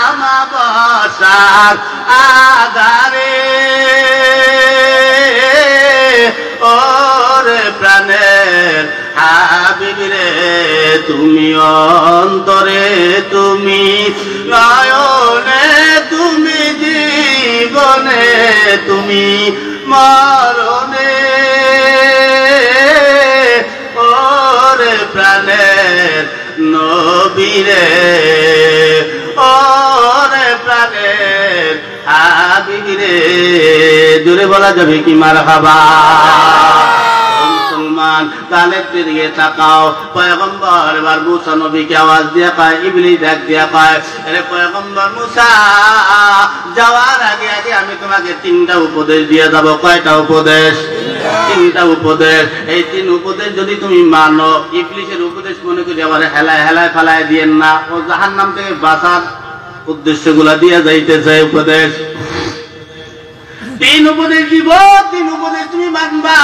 আমাবস্যার আধারে, ওরে প্রাণের হাবিবিরে, তুমি অন্তরে, তুমি নয়নে, তুমি তুমি মরণে ওরে প্রাণের নবীরে ওরে প্রাণের হাবিবে জোরে বলা যাবে কি মারহাবা মুসলমান তাহলে ফিরিয়ে তাকাও পয়গম্বর এবার মুসা নবীকে আওয়াজ দিয়ে কয় ইবলিস ডাক দিয়ে কয় আরে পয়গম্বর মুসা যাওয়ার আগে আগে আমি তোমাকে তিনটা উপদেশ দিয়ে যাব কয়টা উপদেশ তিনটা উপদেশ এই তিন উপদেশ যদি তুমি মানো ইবলিসের উপদেশ মনে করি আবার হেলায় হেলায় ফেলায় দিয়েন না ও জাহান্নাম থেকে বাঁচার উদ্দেশ্যগুলা দিয়ে যাইতেছে উপদেশ তিন উপদেশ দিব তিন উপদেশ তুমি মানবা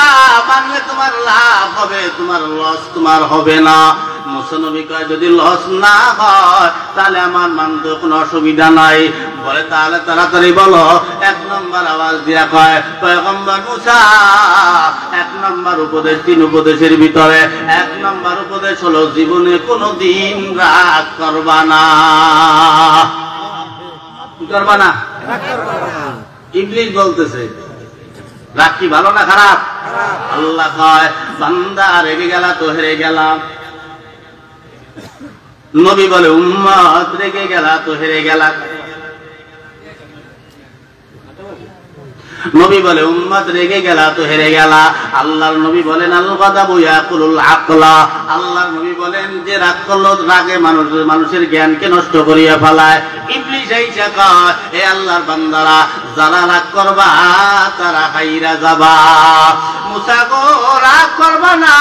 মানলে তোমার লাভ হবে তোমার লস তোমার হবে না মুসা নবী কয় যদি লস না হয় তাহলে আমার মানতে কোনো অসুবিধা নাই বলে তাহলে তাড়াতাড়ি বলো এক নম্বর আওয়াজ দিয়া কয় পয়গম্বর মুসা এক নম্বর উপদেশ তিন উপদেশের ভিতরে এক নম্বর উপদেশ হলো জীবনে কোনোদিন রাগ করবা না করবা না ইবলিস বলতেছে রাগ কি ভালো না খারাপ আল্লাহ কয় বান্দা রেগে গেলা তো হেরে গেলাম নবী বলে উম্মত রেগে গেলা তো হেরে গেলা নবী বলে উম্মত রেগে গেলা তো হেরে গেলা আল্লাহর নবী বলেন আল গাদাবু ইয়াকুলুল আকলা আল্লাহর নবী বলেন যে রাগ করলো রাগে মানুষের জ্ঞানকে নষ্ট করিয়া ফেলায় ইবলিস আইসা কয় হে আল্লাহর বান্দারা যারা রাগ করবা তারা হাইরা যাবা মুসা গো রাগ করবা না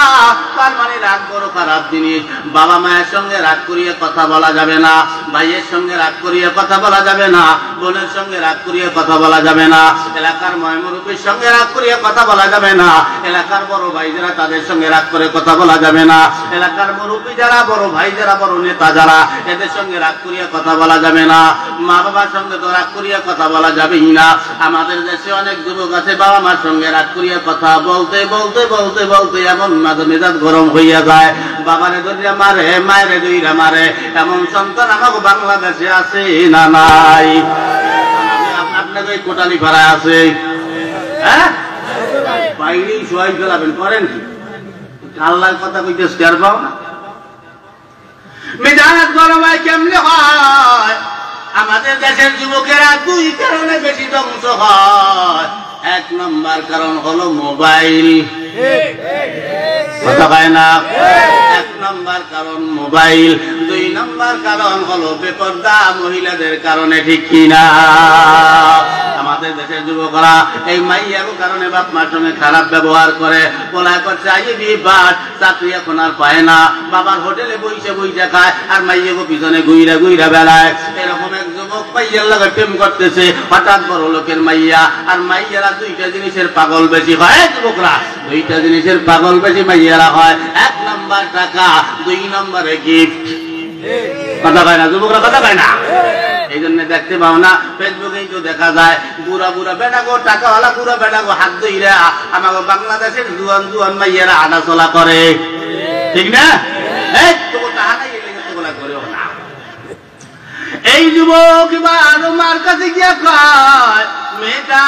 তার মানে রাগ বড় খারাপ জিনিস বাবা মায়ের সঙ্গে রাগ করিয়ে কথা বলা যাবে না ভাইয়ের সঙ্গে রাগ করিয়ে কথা বলা যাবে না বোনের সঙ্গে রাগ করিয়ে কথা বলা যাবে না এলাকার ময়মুরব্বির সঙ্গে রাগ করিয়ে কথা বলা যাবে না এলাকার বড় ভাই যারা তাদের সঙ্গে রাগ করে কথা বলা যাবে না এলাকার মুরব্বি যারা বড় ভাই যারা বড় নেতা যারা এদের সঙ্গে রাগ করিয়ে কথা বলা যাবে না মা বাবার সঙ্গে তো রাগ করিয়ে কথা বলা যাবেই না আমাদের দেশে অনেক যুবক আছে বাবা মার সঙ্গে রাগ করিয়ে কথা বলতে বলতে বলতে বলতে এমন মেজাজ গরম হইয়া যায় বাবারে ধরিয়া মারে মায়েরে ধইরা মারে এমন সন্তান আমাকে বাংলাদেশে আছে না নাই আপনাদের কোটালি পাড়ায় আছে হ্যাঁ বাইরে সবাই ফেলাবেন করেন কি আল্লাহর কথা কইতে শেয়ার পাও না মেজাজ গরম হয় কেমনে হয় আমাদের দেশের যুবকেরা দুই কারণে বেশি ধ্বংস হয় এক নম্বর কারণ হলো মোবাইল কথা পায় না এক নম্বর কারণ মোবাইল দুই নম্বর কারণ হলো বেপরদা মহিলাদের কারণে ঠিক কিনা আমাদের দেশের যুবকরা এই মাইয়ার কারণে বাপ মার সঙ্গে খারাপ ব্যবহার করে বলা করছে আইবি বাট চাকরি এখন আর পায় না বাবার হোটেলে বইসে বইসে খায় আর মাইয়াকে পিছনে ঘুইরা ঘুইরা বেড়ায় এরকম এক যুবক মাইয়ার লাগে প্রেম করতেছে হঠাৎ বড় লোকের মাইয়া আর মাইয়ারা দুইটা জিনিসের পাগল বেশি হয় যুবকরা দুইটা জিনিসের পাগল বেশি মাইয়ারা হয় এক নম্বর টাকা দুই নম্বরে গিফট কথা পায় না যুবকরা কথা পায় না এই জন্য দেখতে পাও না ফেসবুকেই তো দেখা যায় বুড়া বুড়া বেটাগো টাকাওয়ালা বুড়া বেটাগো হাত ধইরা আমাকে বাংলাদেশের জুয়ান জুয়ান মাইয়ারা আনা চলা করে ঠিক না এই যুবক মার কাছে গিয়া কয় মেয়েটা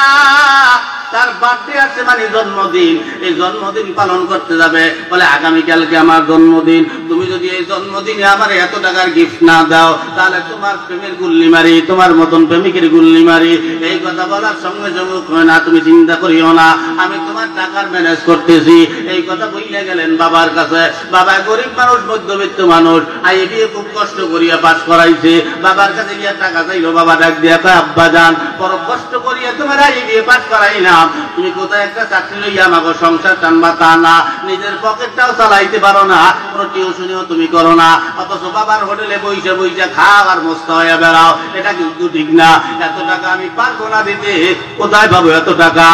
তার বার্থডে আছে মানে জন্মদিন এই জন্মদিন পালন করতে যাবে বলে আগামীকালকে আমার জন্মদিন তুমি যদি এই জন্মদিনে আমার এত টাকার গিফট না দাও তাহলে তোমার প্রেমের গুল্লি মারি তোমার মতন প্রেমিকের গুল্লি মারি এই কথা বলার সঙ্গে সঙ্গে না তুমি চিন্তা করিও না আমি তোমার টাকার ম্যানেজ করতেছি এই কথা বইলে গেলেন বাবার কাছে বাবা গরিব মানুষ মধ্যবিত্ত মানুষ আইবি খুব কষ্ট করিয়া পাস করাইছে বাবার কাছে গিয়া টাকা চাইলো বাবা ডাক দিয়া কয় আব্বা জান বড় কষ্ট করিয়া তোমার আইবি পাস করাই না তুমি কোথায় একটা চাকরি লইয়া আমাকে সংসার টানবা তা না নিজের পকেটটাও চালাইতে পারো না কোনো টিউশনিও তুমি করো না অথচ বাবার হোটেলে বইসে বইসে খাও আর মস্ত হয়ে বেড়াও এটা কিন্তু ঠিক না এত টাকা আমি পারবো না দিতে কোথায় পাবো এত টাকা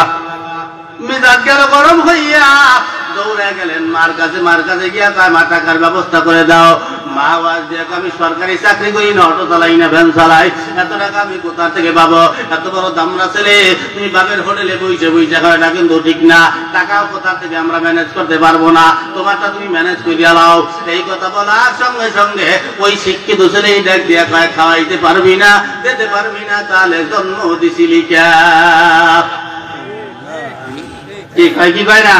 মেজাজ গেল গরম হইয়া দৌড়ে গেলেন মার কাছে গিয়া তাই মা টাকার ব্যবস্থা করে দাও মা আওয়াজ দিয়ে আমি সরকারি চাকরি করি না অটো চালাই না ভ্যান চালাই এত টাকা আমি কোথা থেকে পাবো এত বড় দামরা ছেলে তুমি বাপের হোটেলে বইসে বইসে খাও এটা কিন্তু ঠিক না টাকাও কোথা থেকে আমরা ম্যানেজ করতে পারবো না তোমারটা তুমি ম্যানেজ করিয়া লাও এই কথা বলার সঙ্গে সঙ্গে ওই শিক্ষিত ছেলে ডাক দিয়া খাওয়াইতে পারবি না দিতে পারবি না তাহলে জন্ম দিছিলি কে কি কয় কি কয় না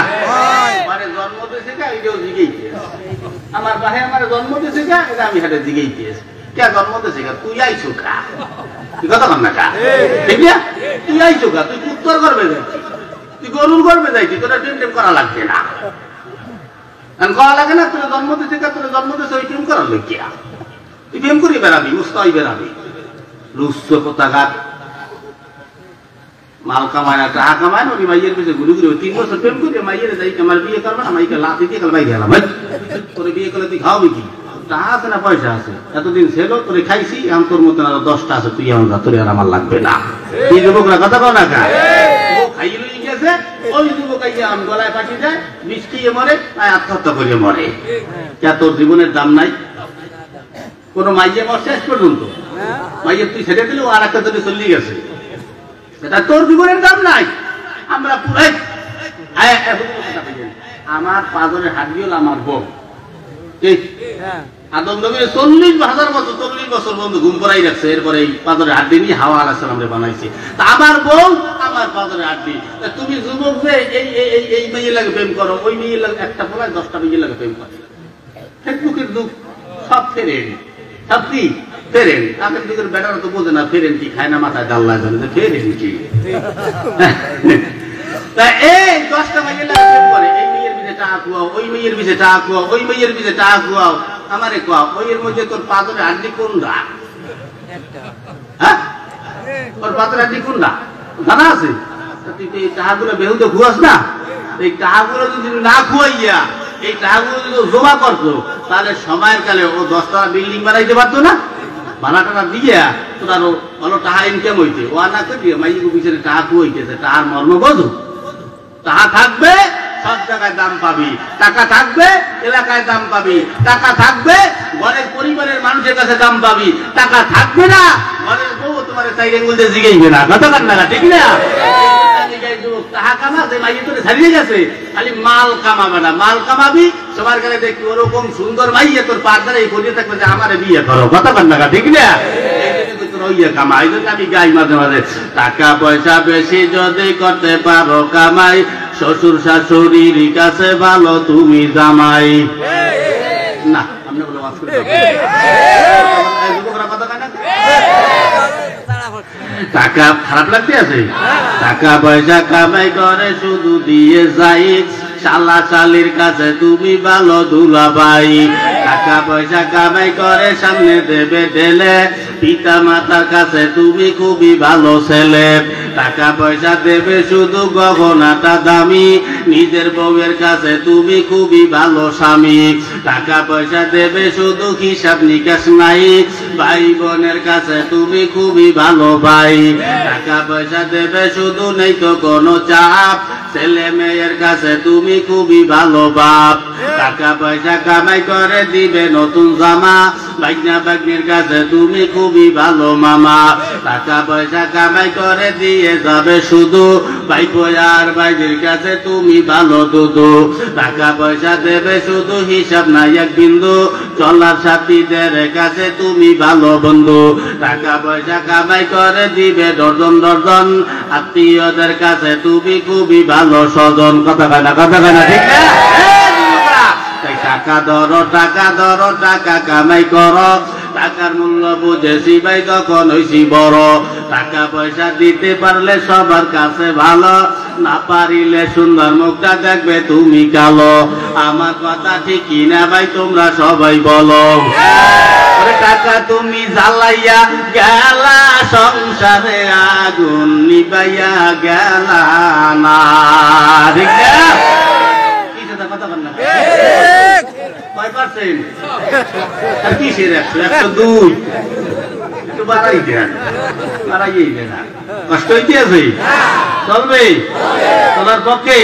মানে জন্ম দিয়েছে কা এটাও জিগাইতে আমার ভাই আমার জন্ম দিয়েছে কা এটা আমি হাতে জিগাইতে কে জন্ম দিয়েছে কা তুই আইছো কা তুই কথা বল না কা ঠিক না তুই আইছো কা তুই উত্তর করবে যাইছি তুই গরুর করবে যাইছি তোরা টেম করা লাগবে না করা লাগে না তোর জন্ম দিয়েছে কা তোর জন্ম দিয়েছে ওই টেম করার লোক কিয়া তুই প্রেম করি বেড়াবি মুস্তাই বেড়াবি রুস্ত পতাকা মাল কামায় না টাকা কামায় না উনি মাইয়ের পিছিয়ে ঘুরে ঘুরে 3 বছর প্রেম করে মাইয়ের যাই আমার বিয়ে করবে না মাইকে লাথি দিয়ে কাল বাইরে গেলাম তোর বিয়ে করলে তুই খাওয়াবি কি টাকা আছে না পয়সা আছে এতদিন ছিল তোরে খাইছি এখন তোর মতন আরো 10টা আছে তুই এখন যা তোর আর আমার লাগবে না এই যুবকরা কথা কও না কা খাইয়ে লই গেছে ওই যুবক আইয়া আম গলায় পাঠিয়ে যায় বিষ খেয়ে মরে আর আত্মহত্যা করে মরে কে তোর জীবনের দাম নাই কোন মাইয়ে মর শেষ পর্যন্ত মাইয়ে তুই ছেড়ে দিলে আর একটা তোরে চলে গেছে এটা তোর জীবনের দাম নাই আমরা পুরাই আমার পাজরের হাড্ডি হলো আমার বউ আদম নবীর 40,000 বছর 40 বছর বন্ধু ঘুম পড়াই রাখছে এরপরে এই পাজরের হাড্ডি নিয়ে হাওয়া আলাইহিস সালামরে বানাইছে তা আমার বউ আমার পাজরের হাড্ডি তুমি যুবক যে এই মেয়ে লাগে প্রেম করো ওই মেয়ে লাগে একটা বলায় 10টা মেয়ে লাগে প্রেম করে ফেসবুকের যুগ সব ফেরেন সব কি ফেরেন আগের যুগের বেটারা তো বোঝে না ফেরেন কি খায় না মাথায় ডাল লাগে না ফেরেন কি তা এই 10টা মেয়ে লাগে প্রেম করে এই মেয়ের পিছে টাকা খুয়াও ওই মেয়ের পিছে টাকা খুয়াও ওই মেয়ের পিছে টাকা খুয়াও আমারে খুয়াও ওইয়ের মধ্যে তোর পাথরের হাড্ডি কোনটা হ্যাঁ তোর পাথরের হাড্ডি কোনটা জানা আছে তুই এই টাকাগুলো বেহুদে খুয়াস না এই টাকাগুলো যদি না খুয়াইয়া এই টাকাগুলো যদি জমা করতো তাহলে সময়ের কালে ও 10তলা বিল্ডিং বানাইতে পারতো না ভাড়াটা দিয়ে তোর আরো ভালো টাকা ইনকাম হইতে ও না করিয়ে মাইকে পিছনে টাকা খুয়াইতেছে টাকার মর্ম বোঝো টাকা থাকবে সব জায়গায় দাম পাবি টাকা থাকবে এলাকায় দাম পাবি টাকা থাকবে ঘরের পরিবারের মানুষের কাছে দাম পাবি টাকা থাকবে না ঘরের বউ তোমার চাইরে বলতে জিগাইবে না কথা কান না ঠিক না টাকা কামা যে মাইয়ে তোরে ছাড়িয়ে গেছে খালি মাল কামাবে না মাল কামাবি সবার কাছে দেখি ওরকম সুন্দর মাইয়ে তোর পার্দারে বসে থাকবে যে আমারে বিয়ে করো কথা কান না ঠিক না কামাই আমি গাই মাঝে মাঝে টাকা পয়সা বেশি যদি করতে পারো কামাই শ্বশুর শাশুড়ির কাছে ভালো তুমি জামাই না আপনি বলে টাকা খারাপ লাগতে আছে টাকা পয়সা কামাই করে শুধু দিয়ে যাই শালা শালির কাছে তুমি ভালো দুলাভাই টাকা পয়সা কামাই করে সামনে দেবে ঢেলে পিতা মাতার কাছে তুমি খুবই ভালো ছেলে টাকা পয়সা দেবে শুধু গহনাটা দামি নিজের বউয়ের কাছে তুমি খুবই ভালো স্বামী টাকা পয়সা দেবে শুধু হিসাব নিকাশ নাই ভাই বোনের কাছে তুমি খুবই ভালো ভাই টাকা পয়সা দেবে শুধু নেই তো কোনো চাপ ছেলে মেয়ের কাছে তুমি খুবই ভালো বাপ টাকা পয়সা কামাই করে দিবে নতুন জামা ভাগ্না ভাগ্নির কাছে তুমি খুবই ভালো মামা টাকা পয়সা কামাই করে দিয়ে যাবে শুধু ভাইপো আর ভাইদের কাছে তুমি ভালো দুদু টাকা পয়সা দেবে শুধু হিসাব নাই এক বিন্দু চলার সাথীদের কাছে তুমি ভালো বন্ধু টাকা পয়সা কামাই করে দিবে ডজন ডজন আত্মীয়দের কাছে তুমি খুবই ভালো স্বজন কথা কয় না ঠিক না টাকা ধরো টাকা কামাই করো টাকার মূল্য বুঝেছি ভাই তখন হইছি বড় টাকা পয়সা দিতে পারলে সবার কাছে ভালো না পারিলে সুন্দর মুখটা দেখবে তুমি কালো আমার কথা ঠিকই না ভাই তোমরা সবাই বলো টাকা তুমি জ্বালাইয়া গেলা সংসারে আগুন নিবাইয়া গেলা না ঠিক না কথা বল না কয় পার্সেন্ট আর কিসের 102 একটু বাড়াই দেন বাড়াইয়েই দেন কষ্ট হইতে আছে চলবে চলার পক্ষে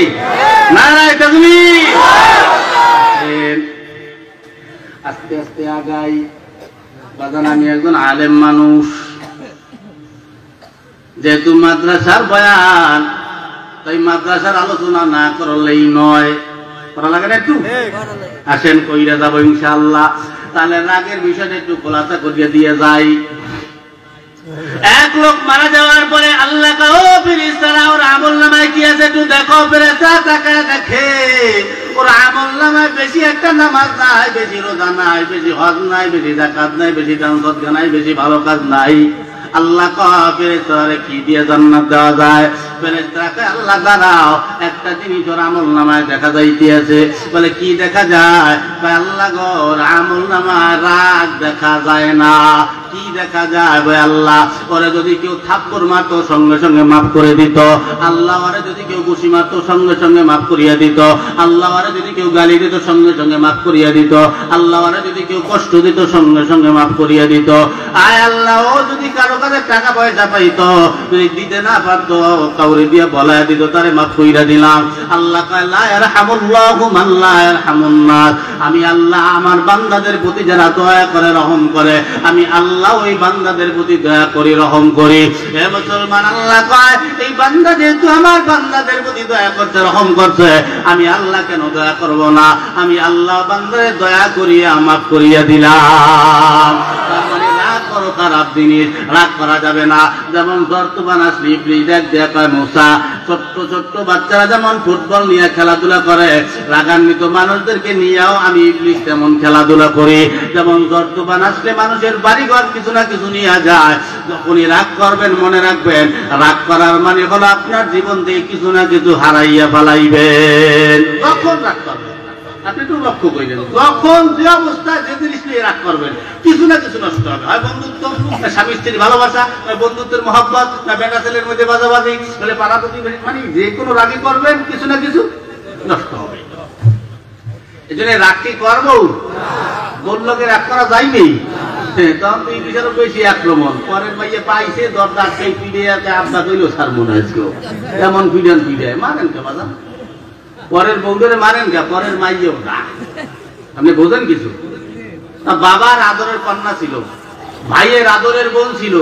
না এটা তুমি আস্তে আস্তে আগাই বাজান আমি একজন আলেম মানুষ যেহেতু মাদ্রাসার বয়ান তাই মাদ্রাসার আলোচনা না করলেই নয় করা লাগে না একটু আসেন কইরা যাবো ইনশাআল্লাহ তাহলে রাগের বিষয়টা একটু খোলাসা করিয়ে দিয়ে যাই এক লোক মারা যাওয়ার পরে আল্লাহ কা ও ফেরেশতারা ওর আমলনামায় কি আছে একটু দেখো, ফেরেশতা তাকায় দেখে ওর আমলনামায় বেশি একটা নামাজ নাই, বেশি রোজা নাই, বেশি হজ নাই, বেশি যাকাত নাই, বেশি দান সদকা নাই, বেশি ভালো কাজ নাই। আল্লাহ কয় ফেরেশতারে কি দিয়ে জান্নাত দেওয়া যায়? ফেরেশতাকে আল্লাহ দাঁড়াও, একটা জিনিস ওর আমলনামায় দেখা যাইতেছে। বলে কি দেখা যায়? আল্লাহ গো ওর আমলনামায় রাগ দেখা যায় না। কি দেখা যায়? বলে আল্লাহ ওরে যদি কেউ থাপ্পড় মারতো সঙ্গে সঙ্গে মাফ করে দিত, আল্লাহ ওরে যদি কেউ ঘুষি মারতো সঙ্গে সঙ্গে মাফ করিয়া দিত, আল্লাহ ওরে যদি কেউ গালি দিত সঙ্গে সঙ্গে মাফ করিয়া দিত, আল্লাহ ওরে যদি কেউ কষ্ট দিত সঙ্গে সঙ্গে মাফ করিয়া দিত। আয় আল্লাহ ও যদি কারো কাছে টাকা পয়সা পাইতো, যদি দিতে না পারতো কাউরে দিয়ে বলায় দিত, তারে মাফ কইরা দিলাম। আল্লাহ কয় লা ইয়ারহামুল্লাহু মান লা ইয়ারহামুন নাস। আমি আল্লাহ আমার বান্দাদের প্রতি যারা দয়া করে রহম করে, আমি আল্লাহ ওই বান্দাদের প্রতি দয়া করি রহম করি। হে মুসলমান, আল্লাহ কয় এই বান্দা যেহেতু আমার বান্দাদের প্রতি দয়া করছে রহম করছে, আমি আল্লাহ কেন দয়া করব না? আমি আল্লাহ বান্দাদের দয়া করিয়া মাফ করিয়া দিলাম। তার মানে রাগ করো খারাপ জিনিস, রাগ করা যাবে না। যেমন বর্তমান আসলি ইবলিস দেখ দেখায় মুসা, ছোট্ট ছোট্ট বাচ্চারা যেমন ফুটবল নিয়ে খেলাধুলা করে, রাগান্বিত মানুষদেরকে নিয়েও আমি ইবলিস তেমন খেলাধুলা করি। যেমন বর্তমান আসলে মানুষের বাড়িঘর কিছু না কিছু নিয়ে যায়। যখনই রাগ করবেন মনে রাখবেন, রাগ করার মানে হলো আপনার জীবন থেকে কিছু না কিছু হারাইয়া ফেলাইবেন। যখন রাগ করবেন আপনি একটু লক্ষ্য করবেন, যখন যে অবস্থায় যে জিনিস নিয়ে রাগ করবেন কিছু না কিছু নষ্ট হবে। হয় বন্ধুত্ব, না স্বামী স্ত্রীর ভালোবাসা, না বন্ধুত্বের মহব্বত, না বেটা ছেলের মধ্যে বাজাবাজি, মানে পাড়া প্রতিবেশী, মানে যে কোনো রাগই করবেন কিছু না কিছু নষ্ট হবে। এই জন্য রাগ কি করবো? বললোকে রাগ করা যায়নি, তখন তো ইংলিশেরও বেশি আক্রমণ। পরের মাইয়ে পাইছে দরজা আটকাই পিড়ে আছে, আব্বা কইল সার মনে হয়েছিল এমন পিড়ান পিড়ায় মারেন কে বাজান? পরের বউদের মারেন কে? পরের মাইয়েও না। আপনি বোঝেন কিছু? বাবার আদরের কন্যা ছিল, ভাইয়ের আদরের বোন ছিল,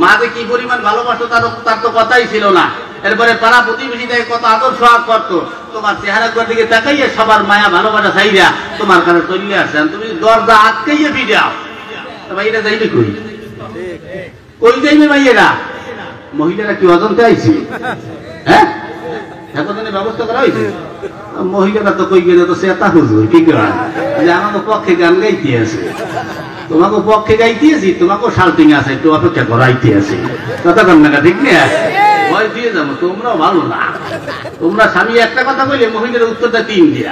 মাকে কি পরিমাণ ভালোবাসতো তার তো কথাই ছিল না। এরপরে পাড়া প্রতিবেশী থেকে কত আদর সোহাগ করতো। তোমার চেহারা দিকে তাকাইয়া সবার মায়া ভালোবাসা চাইরা তোমার কাছে চলে আসছেন, তুমি দরজা আটকাইয়া ফিরাও। ভাইয়েরা যাইবে কই? কই যাইবে ভাইয়েরা? মহিলারা কি অজন্তে আইছে? হ্যাঁ, এতদিনে ব্যবস্থা করা হয়েছে। মহিলারা তো কই গেলে তো সেটা হুজুর কি করেন যে আমাকে পক্ষে গান গাইতে আছে, তোমাকে পক্ষে গাইতেছি, তোমাকে শাল্টিং আছে, একটু অপেক্ষা করাইতে আছে। কথা কন না, ঠিক না? ভয় দিয়ে যাবো, তোমরাও ভালো না। তোমরা স্বামী একটা কথা বললে মহিলার উত্তরটা তিন দিয়া,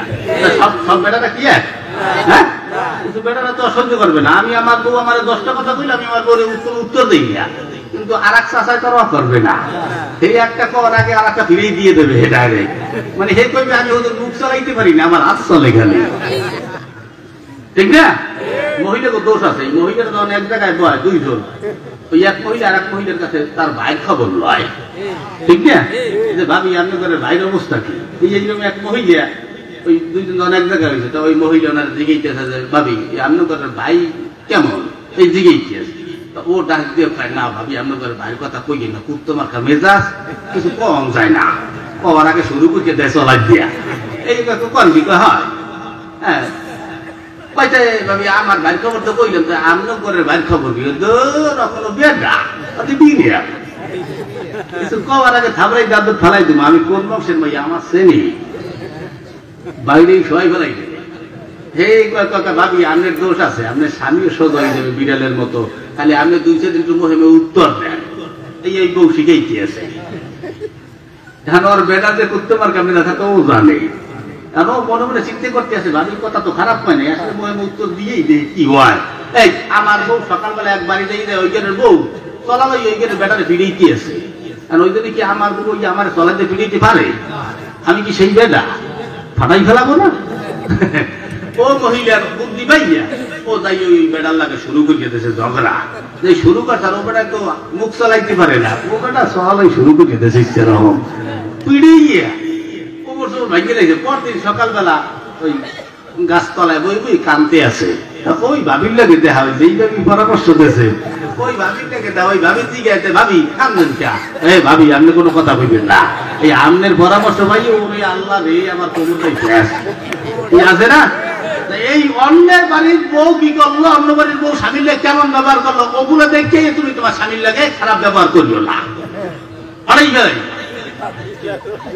সব বেটাটা কি এক? হ্যাঁ, কিন্তু বেটারা তো অসহ্য করবে না। আমি আমার বউ আমার 10টা কথা বললে আমি আমার বউর উত্তর দিই না, কিন্তু আর এক চাষায় তো করবে না। সেই একটা কর আগে আর একটা ফিরেই দিয়ে দেবে ডাইরেক্ট। মানে হে কইবে আমি ওদের মুখ চালাইতে পারি না, আমার হাত চলে গেলে, ঠিক না? মহিলাকে দোষ আছে। মহিলারা যখন এক জায়গায় বয় দুইজন, ওই এক মহিলা আর এক মহিলার কাছে তার ভাইয়ের খবর লয়, ঠিক না? যে ভাবি আপনি করে ভাইয়ের অবস্থা কি? এই জন্য এক মহিলা ওই দুইজন যখন এক জায়গায় হয়েছে, তো ওই মহিলা ওনার জিজ্ঞাসা যে ভাবি আপনি করে ভাই কেমন, এই জিজ্ঞাসা। ও ডাক দিয়ে পায় না, ভাবি আপনার ভাইয়ের কথা কই না, কুত্তো মার্কা মেজাজ, কিছু কম যায় না। কবার আগে শুরু করে দেয় চলাই দিয়া, এই কনবি হয়। হ্যাঁ, ভাবি আমার ভাইয়ের খবর তো কইলাম, তো আপনার ঘরের ভাইয়ের খবর কি? কোনো বেডা বিরিয়া কিছু কবার আগে থাবড়াই দাদুর ফেলাই দিব। আমি কোন বংশের মাইয়া, আমার শ্রেণী বাইরে সবাই ফেলাই দেবে। হে কথা ভাবি আপনার দোষ আছে, আপনার স্বামীও সোজ হয়ে যাবে বিড়ালের মতো, খালি আপনি 2-4 দিন মহিমে উত্তর দেন। এই বউ শিখাইতে আছে। এখন ওর বেটাতে করতে পার আপনি দেখা তো জানে, এখন ও মনে মনে চিন্তা করতে আছে, ভাবির কথা তো খারাপ হয় না, আসলে মহিমে উত্তর দিয়েই দেয় কি হয়। এই আমার বউ সকালবেলা এক বাড়ি দিয়ে দেয়, ওই গেটের বউ চলালো ওই গেটের বেটারে ফিরেইতে আছে। আর ওই জন্য কি আমার বউ ওই আমার চলাইতে ফিরেইতে পারে? আমি কি সেই বেটা ফাটাই ফেলাবো না? ও মহিলার বুদ্ধি পাইয়া ও যাই ওই বেড়ার লাগে শুরু করিয়ে দিয়েছে ঝগড়া। যে শুরু করছে আর ও বেটা তো মুখ চালাইতে পারে না, ও বেটা সকালে শুরু করিয়ে দিয়েছে ইচ্ছে রকম পিড়িয়ে ও বছর ভাঙিয়ে দিয়েছে। পরদিন সকালবেলা ওই গাছতলায় বই বই কানতে আছে। ওই ভাবির লাগে দেখা হয়েছে, এই ভাবি পরামর্শ দিয়েছে, ওই ভাবির লাগে দেওয়া, ওই ভাবির দিকে ভাবি কান্দেন কে? এই ভাবি আপনি কোনো কথা বলবেন না, এই আমনের পরামর্শ পাই ওই আল্লাহ রে আমার কোমরটাই শেষ আছে না। এই অন্যের বাড়ির বউ কি করলো, অন্য বাড়ির বউ স্বামীর লাগে কেমন ব্যবহার করলো, ওগুলো দেখে তুমি তোমার স্বামীর লাগে খারাপ ব্যবহার করলো না। অনেক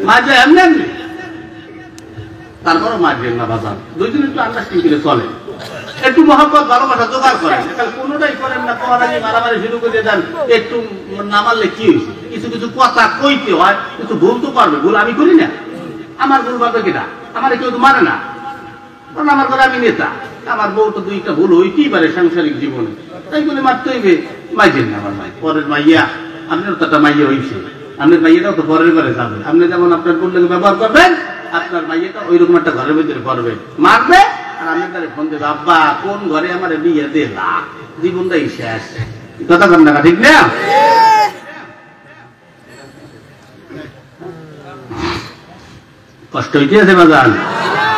মাঝে এমনি এমনি তারপরও মারবেন না বাজার, দুইজন একটু আন্ডারস্ট্যান্ডিং করে চলে, একটু মহব্বত ভালোবাসা জোগাড় করেন, কোনোটাই করেন না পড়াশি মারামারি শুরু করে দেন। একটু না মারলে কি হয়েছে, কিছু কিছু কথা কইতে হয়, কিছু ভুল তো পারবে, ভুল আমি করি না, আমার ভুল পারবে কিনা, আমার কেউ তো মারে না, কারণ আমার ঘরে আমি নেতা, আমার বউ তো দুইটা ভুল হইতেই পারে সাংসারিক জীবনে, তাই বলে মারতে হইবে। মাইছেন না আমার মাই, পরের মাইয়া, আপনার তো একটা মাইয়া হয়েছে, আপনার মাইয়াটাও তো পরের ঘরে যাবে, আপনি যেমন আপনার বললে ব্যবহার করবেন, আপনার মাইয়াটা ওই রকম একটা ঘরের ভিতরে করবে, মারবে আর আমি তারে ফোন দেবো, আব্বা কোন ঘরে আমার বিয়ে দিলা, জীবনটাই শেষ। কথা কন না, ঠিক না? কষ্ট হইতেছে বাজান,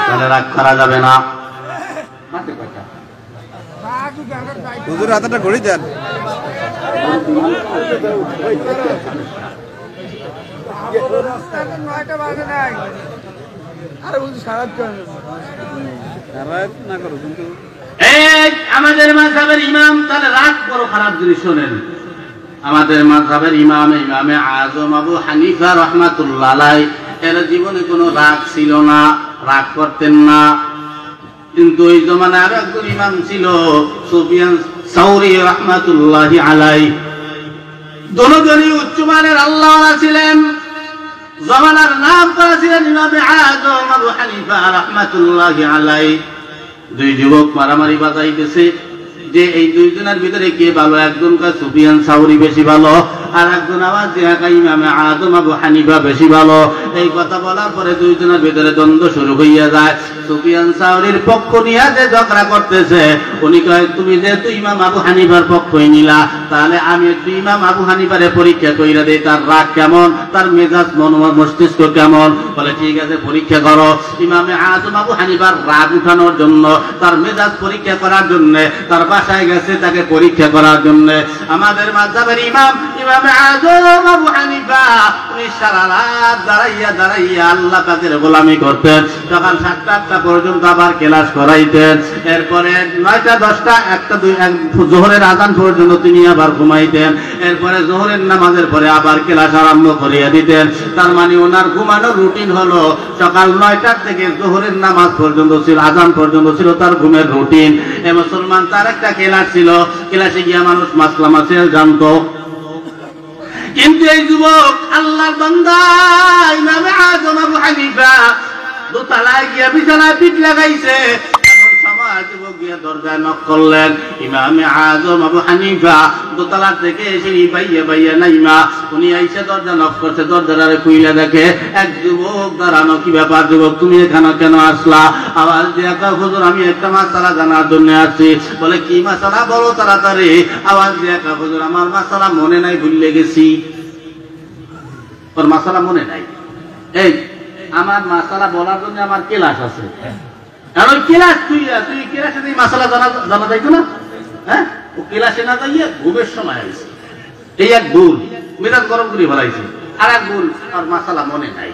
তাহলে রাগ করা যাবে না। হুজুর হাতটা ঘড়ি দেন। আমাদের মাযহাবের ইমাম, তাহলে রাগ বড় খারাপ জিনিস। শোনেন, আমাদের মাযহাবের ইমামে আযম আবু হানিফা রাহমাতুল্লাহ আলাইহি, এর জীবনে কোনো রাগ ছিল না, রাগ করতেন না। কিন্তু ওই জমানায় আর একজন ইমাম ছিল, সুফিয়ান সাউরি রাহমাতুল্লাহি আলাইহি, দুজনই উচ্চমানের আল্লাহওয়ালা ছিলেন। জমানার নাম করা ছিলেন ইমামে আযম আবু হানিফা রাহমাতুল্লাহি আলাইহি। দুই যুবক মারামারি বাজাইতেছে যে এই দুইজনের ভিতরে কে ভালো, একজন কয় সুফিয়ান সাউরি বেশি ভালো, আর একজন আওয়াজ দিয়ে ইমামে আযম আবু হানিফা বেশি ভালো। এই কথা বলার পরে দুইজনের ভিতরে দ্বন্দ্ব শুরু হইয়া যায়। সুফিয়ান সাউরির পক্ষ নিয়ে যে ঝগড়া করতেছে, উনি কয় তুমি যেহেতু ইমাম আবু হানিফার পক্ষই নিলা, তাহলে আমি একটু ইমাম আবু হানিফারে পরীক্ষা কইরা দেই, তার রাগ কেমন, তার মেজাজ মন মস্তিষ্ক কেমন। বলে ঠিক আছে, পরীক্ষা করো। ইমামে আযম আবু হানিফার রাগ উঠানোর জন্য, তার মেজাজ পরীক্ষা করার জন্য তার বাসায় গেছে, তাকে পরীক্ষা করার জন্য। আমাদের মাযহাবের ইমাম ইমামে আযম আবু হানিফা, উনি সারা রাত দাঁড়াইয়া আল্লাহ পাকের গোলামি করতেন। সকাল 7টা পর্যন্ত আবার ক্লাস করাইতেন। এরপরে 9টা 10টা 1টা 2 জোহরের আযান পর্যন্ত তিনি আবার ঘুমাইতেন। এরপরে জোহরের নামাজের পরে আবার ক্লাস আরম্ভ করিয়ে দিতেন। তার মানে ওনার ঘুমানোর রুটিন হলো সকাল 9টা থেকে জোহরের নামাজ পর্যন্ত ছিল, আযান পর্যন্ত ছিল তার ঘুমের রুটিন। এ মুসলমান, তার একটা ক্লাস ছিল, ক্লাসে গিয়া মানুষ মাসলা মাসাইল জানতো। কিন্তু এই যুবক আল্লাহর বান্দা ইমামে আযম আবু হানিফা দোতলায় গিয়া বিছানায় পিঠ লাগাইছে। এমন সময় যুবক গিয়া দরজায় নক করলেন। ইমামে আযম আবু হানিফা দোতলা থেকে সিঁড়ি বাইয়া নাইমা উনি আইসা দরজা নক করছে। দরজাটারে খুইলা দেখে এক যুবক দাঁড়ানো। কি ব্যাপার যুবক, তুমি এখানে কেন আসলা? আওয়াজ দিয়ে কয়, হুজুর আমি একটা মাসালা জানার জন্য আসছি। বলে কি মাসালা, বলো তাড়াতাড়ি। আওয়াজ দিয়ে কয়, হুজুর আমার মাসালা মনে নাই, ভুলে গেছি। ওর মাসালা মনে নাই? এই আমার মাসালা বলার জন্য আমার ক্লাস আছে, আর ওই ক্লাস তুই ক্লাসে তুই মাসালা জানা যাইতো না? হ্যাঁ, ও ক্লাসে না যাইয়ে ঘুমের সময় আইছে। এই এক ভুল, মেজাজ গরম করে ফেলাইছে। আর এক ভুল, আর মাসালা মনে নাই।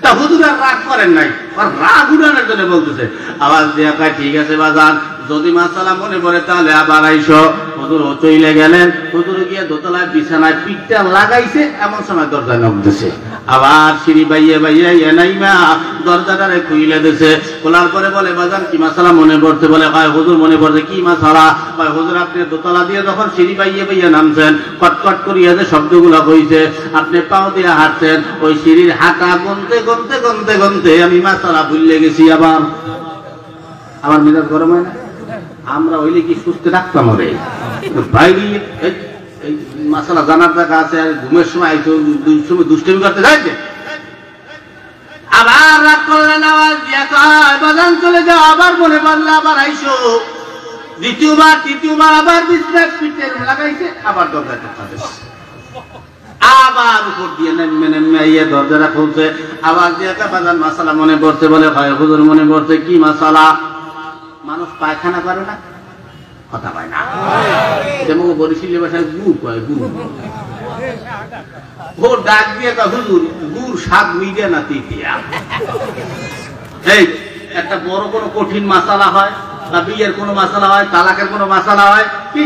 তা হুজুর আর রাগ করেন নাই, আর রাগ উঠানোর জন্য বলতেছে। আওয়াজ দিয়ে কয়, ঠিক আছে বাজান, যদি মাসালা মনে পড়ে তাহলে আবার আইসো। হুজুর চইলে গেলেন। হুজুর গিয়ে দোতলায় বিছানায় পিঠটা লাগাইছে, এমন সময় দরজা নক দিছে। আবার সিঁড়ি বাইয়া নাইমা দরজাটারে খুইলে দিছে। খোলার পরে বলে, বাজান কি মাসালা মনে পড়ছে? বলে, কয় হুজুর মনে পড়ছে। কি মাসালা? কয় হুজুর আপনি দোতলা দিয়ে যখন সিঁড়ি বাইয়া নামছেন, কটকট করিয়া যে শব্দগুলো হইছে, আপনি পাও দিয়ে হাঁটছেন, ওই সিঁড়ির হাঁটা গনতে আমি মাসালা ভুলে গেছি। আমার মেজাজ গরম হয় না? আমরা হইলে কি সুস্থ রাখতাম? হবে বাইরে মাসালা জানার দেখা আছে, আর ঘুমের সময় দুষ্টামি করতে যাইছে। আবার রাগ করলেন, আওয়াজ দিয়া কয়, বাজান চলে যাও, আবার মনে পড়লে আবার আইসো। দ্বিতীয়বার তৃতীয়বার আবার বিছনায় পিঠে লাগাইছে, আবার দরজা টোকা দিচ্ছে। আবার উপর দিয়ে নেমে দরজাটা খুলছে। আবার দিয়ে বাজান মাসালা মনে পড়ছে। বলে, হয় হুজুর মনে পড়ছে। কি মাসালা? মানুষ পায়খানা করে না, কথা পায় না, যেমন বরিশালী ভাষায় গু কয়, গু। ও ডাক দিয়ে কয়, হুজুর গুড় স্বাদ মিডিয়া না তৃতীয়া। এই একটা বড় কোনো কঠিন মাসালা হয়, বা বিয়ের কোনো মাসালা হয়, তালাকের কোনো মাসালা হয়, কি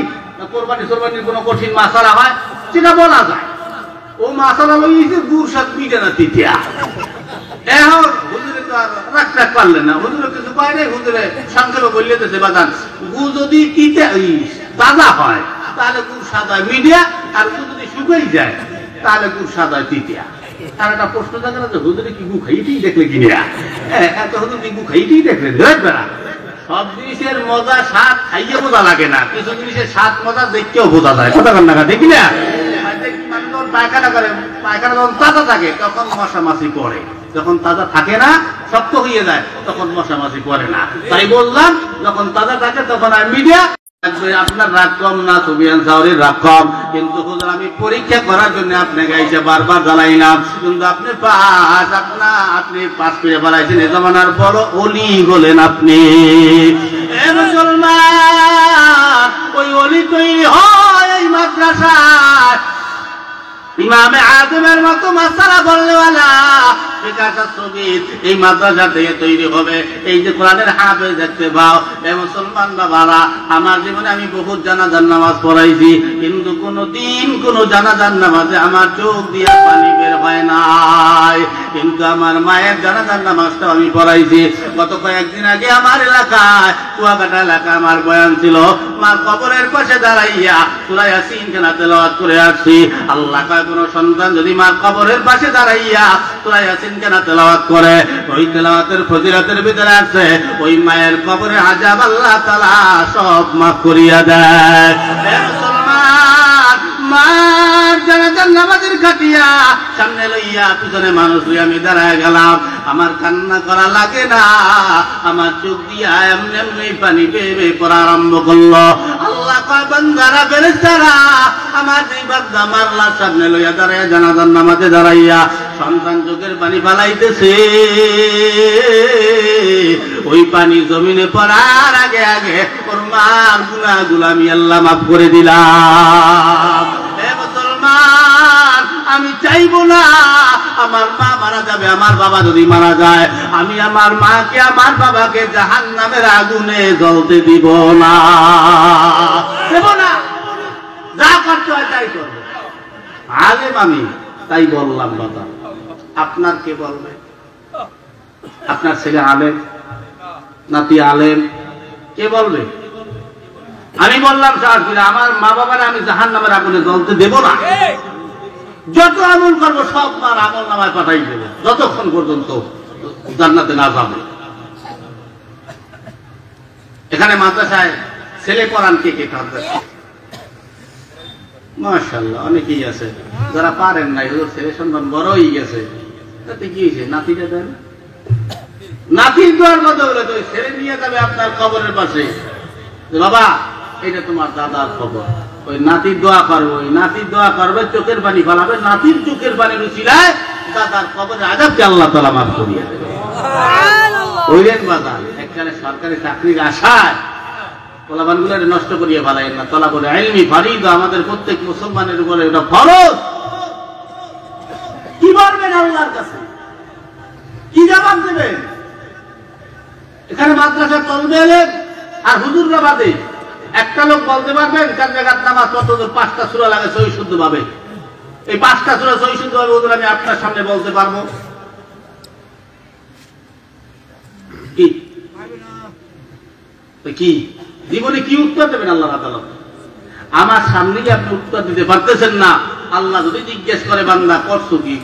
কোরবানির কোনো কঠিন মাসালা হয়, সেটা বলা যায়। ও মাসালা লইছে গুড় সাত মিটে না তিতিয়া এখন হুজুরে তো আর রাখ পারলেন না, হুজুরে কিছু পায় নাই, হুজুরে সংক্ষেপে বললে দিতেছে বাদান গুড় যদি তিতে তাজা হয় তাহলে গুড় সাদা মিডিয়া, আর গুড় যদি শুকাই যায় তাহলে গুড় সাদা তিতিয়া। আর একটা প্রশ্ন থাকে না যে হুজুরে কি গু খাইতেই দেখলে কিনিয়া, এত হুজুর কি গু খাইতেই দেখলে বেড়া। সব জিনিসের মজা স্বাদ খাইয়ে বোঝা লাগে না, কিছু জিনিসের স্বাদ মজা দেখতেও বোঝা যায়, কথা কন না দেখি না। পায়খানা করে, পায়খানা যখন তাজা থাকে তখন মশা মাছি পড়ে, যখন তাজা থাকে না শক্ত হয়ে যায় তখন মশা মাছি পড়ে না। তাই বললাম যখন তাজা থাকে তখন আর মিডিয়া আপনার রাগ কম না, সুবিয়ান সাউরির রাগ কম, কিন্তু হুজুর আমি পরীক্ষা করার জন্য আপনাকে এসে বারবার জ্বালাইলাম, কিন্তু আপনি পাস করে বাড়াইছেন, এ জমানার বড় অলি বলেন আপনি। মুসলমান ওই অলি তৈরি হয় এই মাদ্রাসায়, ইমামে আজমের মতো মাসালা বললেওয়ালা এই মাদ্রাসা থেকে তৈরি হবে। এই যে কোরআনের হাফেজ দেখতে পাও, এ মুসলমান বাবারা, আমার জীবনে আমি বহুত জানাজার নামাজ পড়াইছি, কিন্তু কোনদিন কোন জানাজার নামাজে আমার চোখ দিয়ে পানি বের হয় নাই, কিন্তু আমার মায়ের জানাজার নামাজটা আমি পড়াইছি। গত কয়েকদিন আগে আমার এলাকায়, কুয়াকাটা এলাকায় আমার বয়ান ছিল, মার কবরের পাশে দাঁড়াইয়া সূরা ইয়াসিন কেনা তেলাওয়াত করে আসছি। আল্লাহ কয় কোন সন্তান যদি মার কবরের পাশে দাঁড়াইয়া সূরা ইয়াসিন কেনা তেলাওয়াত করে, ওই তেলাওয়াতের ফজিলতের ভিতরে আছে ওই মায়ের কবরে আযাব আল্লাহ তাআলা সব মাফ করিয়া দেয়। মুসলমান মার জানাজার নামাজের কাটিয়া সামনে লইয়া পিছনে মানুষ লইয়া আমি দাঁড়ায় গেলাম, আমার কান্না করা লাগে না, আমার চোখ দিয়া এমনি এমনি পানি বেয়ে বেয়ে পড়া আরম্ভ করলো। আল্লাহ কয় বান্দারা ফেরেশতারা আমার এই বান্দা মারলার সামনে লইয়া দাঁড়ায় জানাজার নামাজে দাঁড়াইয়া সন্তান চোখের পানি ফালাইতেছে, ওই পানি জমিনে পড়ার আগে আগে ওর মার গুনাহগুলো আমি আল্লাহ মাফ করে দিলাম। হে মুসলমান, আমি চাইবো না আমার মা মারা যাবে, আমার বাবা যদি মারা যায়, আমি আমার মাকে আমার বাবাকে জাহান্নামের আগুনে জ্বলতে দিব না, দেব না, যা করতে হয় তাই করবো। আলেম আমি, তাই বললাম বাবা। আপনার কে বলবে? আপনার ছেলে আলেম, নাতি আলেম, কে বলবে? আমি বললাম সাহায্য, আমার মা বাবার আমি জাহান্নামের আগুনে জ্বলতে দেব না, যত আমল করবো সব মার আমল নামায় পাঠাই দেবো, যতক্ষণ পর্যন্ত জান্নাতে না যাবে। এখানে মাদ্রাসায় ছেলে পড়ান কে কে থাকবে? মাশাআল্লাহ অনেকেই আছে, যারা পারেন নাই, ছেলে সন্তান বড় হয়ে গেছে, তাতে কি হয়েছে? নাতিটা দেন, নাতির দোয়ার কথা বলে তো ছেলে নিয়ে যাবে আপনার কবরের পাশে, বাবা এটা তোমার দাদার খবর, ওই নাতির দোয়া করবে, ওই নাতির দোয়া করবে, চোখের পানি ফলাবে, নাতির চোখের পানির উছিলায় দাদার কবরের আযাবকে আল্লাহ তাআলা মাফ করিয়ে দেবে। ওইলেন বাজার একখানে সরকারি চাকরির আশায় পোলাপানগুলো নষ্ট করিয়ে ফেলাইন না। তলাবুল ইলমি ফরিদ, আমাদের প্রত্যেক মুসলমানের উপরে এটা ফরজ। কি বলবেন আল্লাহর কাছে, কি জবাব দেবেন? এখানে মাদ্রাসা চলবে এলেন আর হুজুররা বাদে একটা লোক বলতে পারবেন চার জায়গার নামাজ কত 5টা সূরা লাগে সহি শুদ্ধ ভাবে? এই 5টা সূরা সহি শুদ্ধ ভাবে হুজুর আমি আপনার সামনে বলতে পারবো কি? কি জীবনে কি উত্তর দেবেন আল্লাহ তাআলা? আমার সামনে কি আপনি উত্তর দিতে পারতেছেন না? আল্লাহ যদি জিজ্ঞেস করে বান্দা করছো কি,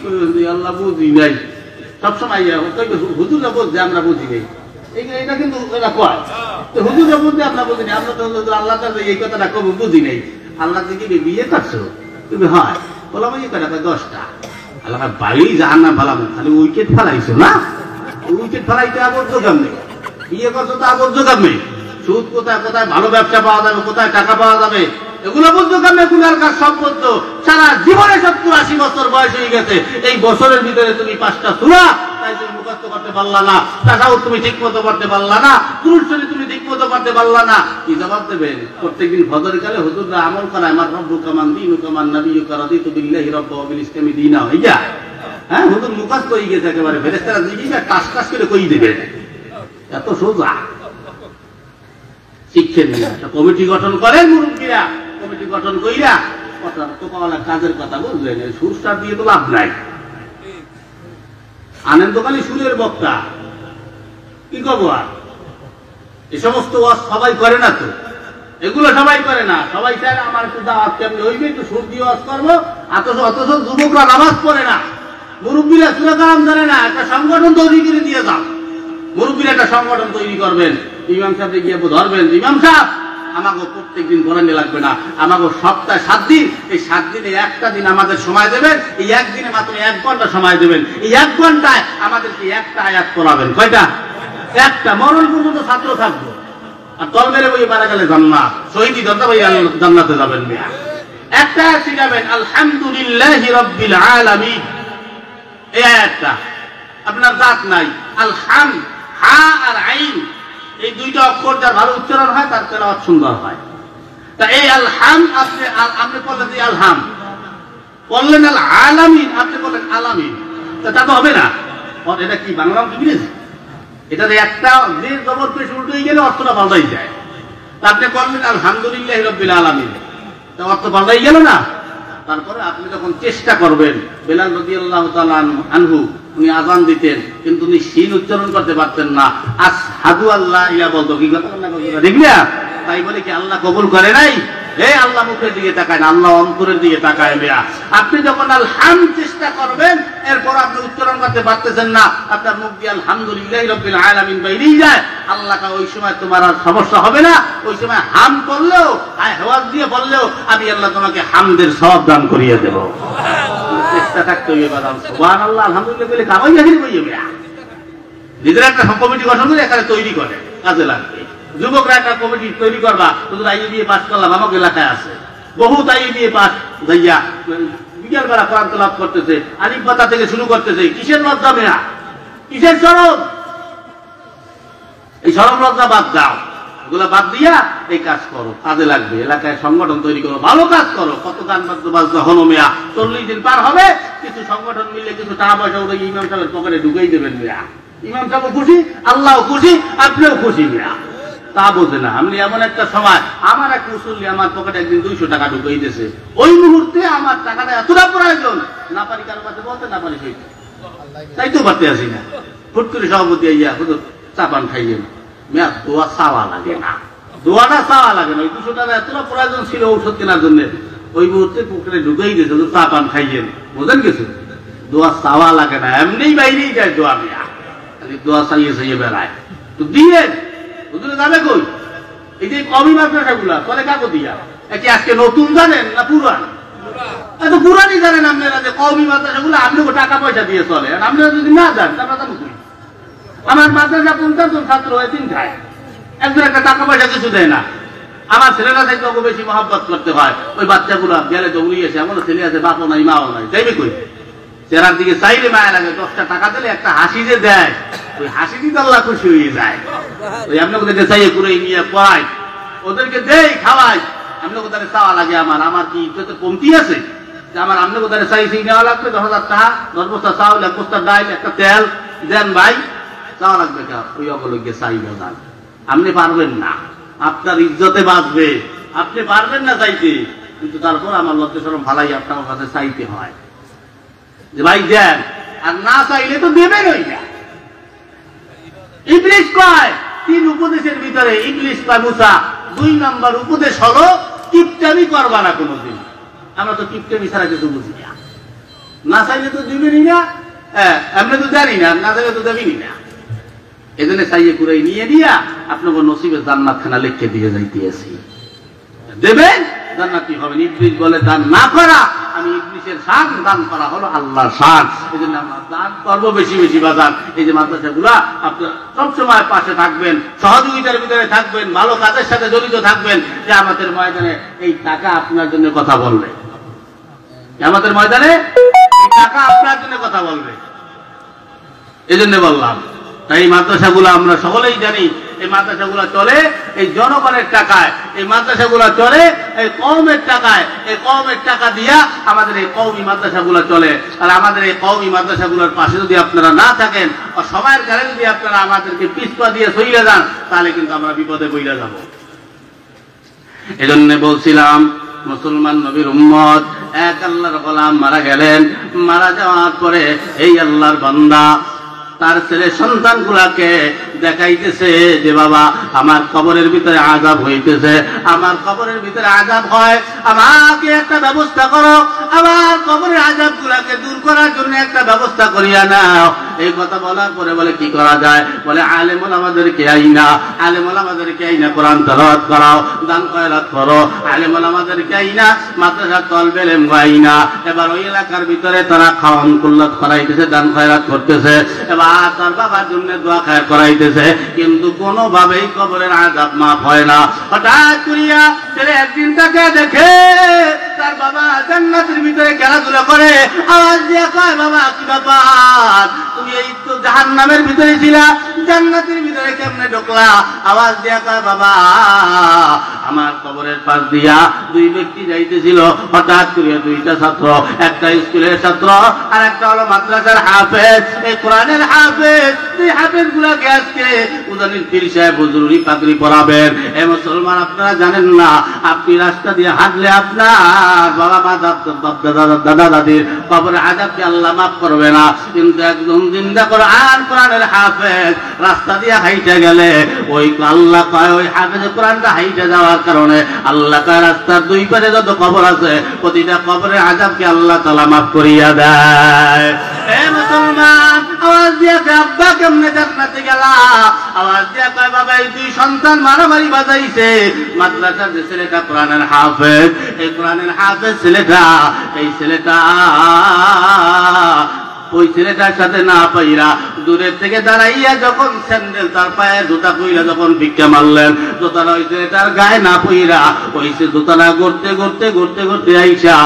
আল্লাহ বুঝি নাই, সবসময় হুজুররা বলছে আমরা বুঝি নাই, এটা কিন্তু এটা কয় হুজুররা বুঝতে আপনার বুঝিনি, আমরা তো আল্লাহ এই কথাটা কবে বুঝি নাই। আল্লাহ থেকে বিয়ে করছো তুমি? হয় বললাম এই কটা 10টা। আল্লাহ বাড়ি জাহান্নাম ফালাম, খালি উইকেট ফালাইছো না? উইকেট ফালাইতে আবদ্ধ কেমনি? বিয়ে করছো তো আবদ্ধ কেমনি? সুদ কোথায় কোথায় ভালো ব্যবসা পাওয়া যাবে, কোথায় টাকা পাওয়া যাবে, এগুলো বুঝছো কেমনে? গুনাহগার সব বুঝছো, সারা জীবনে 70-80 বছর বয়স হয়ে গেছে, এই বছরের ভিতরে তুমি 5টা সূরা তাই তুমি মুখস্থ করতে পারলা না, তাছাড়াও তুমি ঠিক মতো পড়তে পারলা না, দুরূদ শরীফ তুমি ঠিক মতো পড়তে পারলা না, কি জবাব দেবেন? প্রত্যেকদিন ফজরের কালে হুজুররা আমল করায়, আমার রব্বুকা মান দীনুকা মান নাবিয়্যুকা রাদিতু বিল্লাহি রাব্বান ওয়া বিল ইসলামি দীনা, হইয়া হ্যাঁ হুজুর মুখস্থ হয়ে গেছে একেবারে, ফেরেশতারা জিজ্ঞাসা টাস টাস করে কই দেবেন, এত সোজা। শিক্ষেন না, কমিটি গঠন করেন মুরব্বীরা, কমিটি গঠন কইরা কথা টোকাওয়ালা কাজের কথা বুঝলেন, সুরটা দিয়ে তো লাভ নাই। আনেন তো খালি সুরের বক্তা, কি করবো আর? এই সমস্ত ওয়াজ সবাই করে না তো, এগুলো সবাই করে না। সবাই চায় আমার একটু দাওয়াত কেমনি হইবে, একটু সুর দিয়ে ওয়াজ করবো। অথচ যুবকরা নামাজ পড়ে না, মুরব্বীরা সূরা কালাম জানে না। একটা সংগঠন তৈরি করে দিয়ে যাও, মুরব্বীরা একটা সংগঠন তৈরি করবেন, ইমাম সাহেবকে গিয়ে ধরবেন, ইমাম সাহেব আমাকে প্রত্যেকদিন পড়ানো লাগবে না, আমাকে সপ্তাহে 7 দিন, এই 7 দিনে একটা দিন আমাদের সময় দেবেন, এই একদিনে মাত্র 1 ঘন্টা সময় দেবেন, এই 1 ঘন্টায় আমাদেরকে একটা আয়াত পড়াবেন। কয়টা? একটা। মরণ পর্যন্ত ছাত্র থাকবো। আর দল মেরে বই মারা গেলে জান্নাত, শহীদি দরজা ভাই জান্নাতে যাবেন। মিয়া একটা আয়াত শিখাবেন, আলহামদুলিল্লাহি রাব্বিল আলামিন। এই আয়াতটা আপনার দাঁত নাই, আলহাম, হা আর আইন, এই দুইটা অক্ষর যার ভালো উচ্চারণ হয় তার তেলাওয়াত সুন্দর হয়। তা এই আলহাম আপনি বললেন যে আলহাম, বললেন আল আলামিন, আপনি বললেন আলামিন, তা তো হবে না। এটা কি বাংলা ইংরেজি? এটা একটা যে জবর পেশ উল্টো হয়ে গেলে অর্থটা পাল্টাই যায়। তা আপনি বললেন আলহামদুলিল্লাহি রাব্বিল আলামিন, তা অর্থ পাল্টাই গেল না। তারপরে আপনি যখন চেষ্টা করবেন, বেলাল রাদিয়াল্লাহু তাআলা আনহু উনি আযান দিতেন, কিন্তু উনি শিন উচ্চারণ করতে পারতেন না, আশহাদু আল্লাহ ইয়া বলতো। কি কথা না ঠিক না? তাই বলে কি আল্লাহ কবুল করে নাই? এই আল্লাহ মুখের দিকে তাকায় না, আল্লাহ অন্তরের দিকে তাকায়। মেয়া আপনি যখন আলহাম চেষ্টা করবেন, এরপর আপনি উচ্চারণ করতে পারতেছেন না, আপনার মুখ দিয়ে আলহামদুলিল্লাহি রাব্বিল আলামিন বাইরেই যায়, আল্লাহকে ওই সময় তোমার আর সমস্যা হবে না। ওই সময় হাম করলেও, হেওয়াজ দিয়ে বললেও আমি আল্লাহ তোমাকে হামদের সওয়াব দান করিয়ে দেব। চেষ্টা থাকতে হইবে বাদাম। সুবহানাল্লাহ, আলহামদুলিল্লাহ বলে কামাই গাহির বইয়ে। মেয়া নিজের একটা কমিটি গঠন করে এখানে তৈরি করে, কাজে লাগবে। যুবকরা একটা কমিটি তৈরি করবা, তোদের আইএ দিয়ে পাস করলাম, আমার এলাকায় আছে বহুত আইএ দিয়ে পাস যাইয়া বিকেলবেলা কোরআন তেলাওয়াত করতেছে, আলিফ বাতা থেকে শুরু করতেছে। কিসের লজ্জা? মেয়া কিসের শরম? এই শরম লজ্জা বাদ দাও, এগুলা বাদ দিয়া এই কাজ করো, কাজে লাগবে। এলাকায় সংগঠন তৈরি করো, ভালো কাজ করো। কত গান বাজনা হলো মেয়া, 40 দিন পার হবে, কিছু সংগঠন মিলে কিছু টাকা পয়সা ওদের ইমাম সাহেবের পকেটে ঢুকাই দেবেন। মেয়া ইমাম সাহেব খুশি, আল্লাহ খুশি, আপনিও খুশি। মেয়া তা বোঝে না। আমি এমন একটা সময়, আমার এক মুসল্লি আমার পকেটে একদিন 200 টাকা ঢুকাই দিয়েছে। ওই মুহূর্তে আমার টাকাটা এতটা প্রয়োজন, না পারি কারো কাছে বলতে, না পারি সেই তাই তো পারতে আসি না। ফুট করে সভাপতি আইয়া হুজুর চা পান খাইয়েন। মেয়া দোয়া চাওয়া লাগে না, দোয়াটা চাওয়া লাগে না। ওই 200 টাকা এতটা প্রয়োজন ছিল ঔষধ কেনার জন্য, ওই মুহূর্তে পকেটে ঢুকাই দিয়েছে, চা পান খাইয়েন। বোঝেন কিছু? দোয়া চাওয়া লাগে না, এমনি বাইরেই যায় দোয়া। মেয়া খালি দোয়া চাইয়ে চাইয়ে বেড়ায়। তো দিয়ে হুজুরে যাবে কই? এই যে কমি মাদ্রাসা গুলা চলে কাকো দিয়া, কি আজকে নতুন জানেন না পুরান? এত পুরানই জানেন আপনারা যে কমি মাদ্রাসা গুলো আপনাকে টাকা পয়সা দিয়ে চলে। আর আপনারা যদি না যান তারপরে আমার মাদ্রাসা 50 জন ছাত্র এদিন খায়, একজন একটা টাকা পয়সা কিছু দেয় না। আমার ছেলেরা থেকে ওকে বেশি মহব্বত করতে হয়। ওই বাচ্চাগুলা গেলে তো উড়িয়েছে, এমন ছেলে আছে বাপও নাই মাও নাই, চাইবে কই? চেহারার দিকে চাইলে মায়া লাগে। 10টা টাকা দিলে একটা হাসি যে দেয়, ওই হাসি দিতে আল্লাহ খুশি হয়ে যায়। ওই আপনাকে চাইয়ে করে নিয়ে পাই, ওদেরকে দেই, খাওয়াই। আপনাকে তাদের চাওয়া লাগে। আমার কি ইজ্জতে কমতি আছে যে আমার আপনাকে তাদের চাইছি নেওয়া লাগবে? 10,000 টাকা, 10 বস্তা চাউল, 1 বস্তা ডাইল, একটা তেল দেন ভাই, চাওয়া লাগবে কেন? ওই অবলগ্যে চাইবে না। আপনি পারবেন না, আপনার ইজ্জতে বাঁচবে, আপনি পারবেন না চাইতে। কিন্তু তারপর আমার লজ্জা শরম ভালাই আপনার কাছে চাইতে হয় যে ভাই দেন। আর না চাইলে তো দেবেন। ওই না ইবলিস কয় 3 উপদেশের ভিতরে, ইবলিস কয় মুসা 2 নম্বর উপদেশ হলো কিপটামি করবা না কোনোদিন। আমরা তো কিপটামি ছাড়া কিছু বুঝি না। না চাইলে তো দিবেনই না, আমরা তো জানি না, না চাইলে তো দেবেনই না। এজন্য চাইয়ে করে নিয়ে দিয়া আপনাকে নসিবে জান্নাত খানা লিখে দিয়ে যাইতেছি, দেবেন জান্নাতি হবেন। ইবলিস বলে দান না করা, আমি ইবলিসের শান, দান করা হলো আল্লাহর শান। এই জন্য আমরা দান করবো বেশি বেশি। বাজার এই যে মাদ্রাসাগুলা, আপনারা সবসময় পাশে থাকবেন, সহযোগিতার ভিতরে থাকবেন, ভালো কাজের সাথে জড়িত থাকবেন। যে আমাদের ময়দানে এই টাকা আপনার জন্য কথা বলবে, আমাদের ময়দানে এই টাকা আপনার জন্য কথা বলবে। এই জন্য বললাম, তাই এই মাদ্রাসাগুলো আমরা সকলেই জানি, এই মাদ্রাসাগুলো চলে এই জনগণের টাকায়, এই মাদ্রাসাগুলো চলে এই কওমের টাকায়। এই কওমের টাকা দিয়া আমাদের এই কওমি মাদ্রাসাগুলো চলে। আর আমাদের এই কওমি মাদ্রাসাগুলোর পাশে যদি আপনারা না থাকেন, আর সময়ের কালে যদি আপনারা আমাদেরকে পিছপা দিয়ে সইলে যান, তাহলে কিন্তু আমরা বিপদে পড়ে যাব। এজন্য বলছিলাম মুসলমান নবীর উম্মত, এক আল্লাহর গোলাম মারা গেলেন। মারা যাওয়ার পরে এই আল্লাহর বান্দা তার ছেলে সন্তানগুলাকে দেখাইতেছে যে বাবা আমার কবরের ভিতরে আযাব হইতেছে, আমার কবরের ভিতরে আযাব হয়, আমাকে একটা ব্যবস্থা করো, আমার কবরের আযাবগুলাকে দূর করার জন্য একটা ব্যবস্থা করিয়া নাও। এই কথা বলার পরে বলে কি করা যায়? বলে আলেম ওলামাদেরকে আইনা, আলেম ওলামাদেরকে আইনা কোরআন তেলাওয়াত করাও, দান খয়রাত করো, আলেম ওলামাদেরকে আইনা মাদ্রাসার তলবে ইলম আইনা। এবার ওই এলাকার ভিতরে তারা খাওয়ান কুল্লাত করাইতেছে, দান খয়রাত করতেছে, এবার তার বাবার জন্য দোয়া খায়ের করাইতেছে, কিন্তু কোনোভাবেই কবরের আযাব মাফ হয় না। হঠাৎ করিয়া ছেলে একদিন তাকে দেখে তার বাবা জান্নাতের ভিতরে খেলাধুলা করে, আওয়াজ দিয়ে কয় বাবা কি ব্যাপার, তুমি এই তো জাহান্নামের ভিতরে ছিলা, জান্নাতের ভিতরে কেমনে ঢুকলা? আওয়াজ দিয়ে কয় বাবা আমার কবরের পাশ দিয়া দুই ব্যক্তি যাইতেছিল, হঠাৎ করিয়া দুইটা ছাত্র, একটা স্কুলের ছাত্র আর একটা হলো মাদ্রাসার হাফেজ, এই কোরআনের হাফেজ, এই হাফেজ গুলাকে আজকে উদানির পীর সাহেব হুজুরি পাগড়ি পরাবেন। এ মুসলমান আপনারা জানেন না, আপনি রাস্তা দিয়ে হাঁটলে আপনার বাবা মা দাদা দাদির কবরের আযাবকে আল্লাহ মাফ করবে না, কিন্তু একদম জিন্দা কোরআন কোরআনের হাফেজ রাস্তা দিয়ে হাইটে গেলে ওই আল্লাহ কয় ওই হাফেজে কোরআনটা হাইটে যাওয়ার কারণে আল্লাহ কয় রাস্তার দুই পাশে যত কবর আছে প্রতিটা কবরের আযাবকে আল্লাহ তাআলা মাফ করিয়া দেয়। এ মুসলমান আওয়াজ দিয়ে আব্বা কেমনে জান্নাতে গেলা? আওয়াজ দিয়ে কয় বাবা এই দুই সন্তান মারামারি বাজাইছে, মাদ্রাসার যে ছেলেটা কোরআনের হাফেজ, এই কোরআনের হাফেজ ছেলেটা, এই ছেলেটা ওই ছেলেটার সাথে না পাইরা দূরের থেকে দাঁড়াইয়া যখন স্যান্ডেল তার পায়ে জুতা কইরা যখন ভিক্ষা মারলেন, জুতাটা ওই ছেলেটার গায়ে না পইরা ওই জুতাটা গড়তে গড়তে গড়তে গড়তে আইসা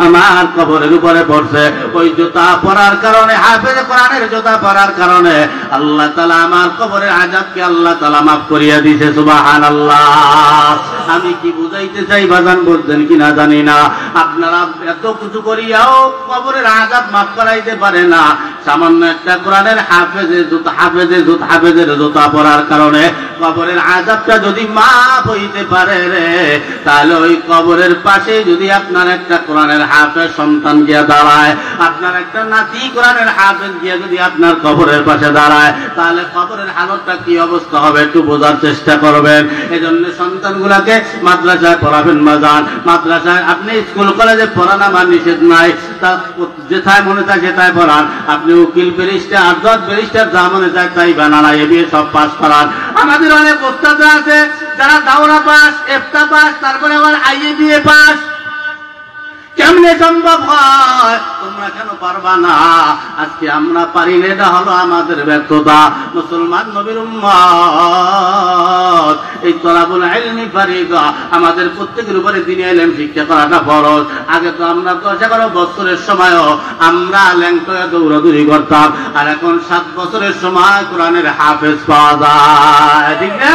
আমার কবরের উপরে পড়ছে। ওই জুতা পরার কারণে, হাফেজ কোরআনের জুতা পরার কারণে আল্লাহ তাআলা আমার কবরের আযাবকে আল্লাহ তাআলা মাফ করিয়া দিয়েছে। সুবহানাল্লাহ। আমি কি বুঝাইতে চাই বাজান বুঝছেন কিনা জানি না। আপনারা এত কিছু করিয়াও কবরের আযাব মাফ করাইতে পারে না। সামান্য একটা কোরআনের হাফেজের জুতা পরার কারণে কবরের আযাবটা যদি মাফ হইতে পারে রে, তাহলে ওই কবরের পাশে যদি আপনার একটা কোরআনের হাফেজ সন্তান গিয়া দাঁড়ায়, আপনার একটা নাতি কোরআনের হাফেজ গিয়া যদি আপনার কবরের পাশে দাঁড়ায়, তাহলে কবরের হালতটা কি অবস্থা হবে একটু বোঝার চেষ্টা করবেন। এই জন্য সন্তানগুলাকে মাদ্রাসায় পড়াবেন বাজান, মাদ্রাসায় আপনি স্কুল কলেজে পড়ান আমার নিষেধ নাই, তা যেথায় মনে চায় সেটাই পড়ান। আপনি উকিল ব্যারিস্টার জজ ব্যারিস্টার যা মনে চায় তাই বানান, এবিএ সব পাস করান। আমাদের অনেক ওস্তাদ আছে যারা দাওরা পাস, এফতা পাস, তারপরে আবার আইএবিএ পাস। কেমনে সম্ভব হয়? তোমরা কেন পারবা না? আজকে আমরা পারি না, এটা হলো আমাদের ব্যর্থতা। মুসলমান নবীর উম্মত, এই তলাবুল ইলমি ফরিদা, আমাদের প্রত্যেকের উপরে দ্বীনি ইলম শিক্ষা করাটা ফরজ। আগে তো আমরা 10-11 বছরের সময়ও আমরা ল্যাংটয়ে দৌড়াদৌড়ি করতাম, আর এখন 7 বছরের সময় কোরআনের হাফেজ পাওয়া যায়, ঠিক না?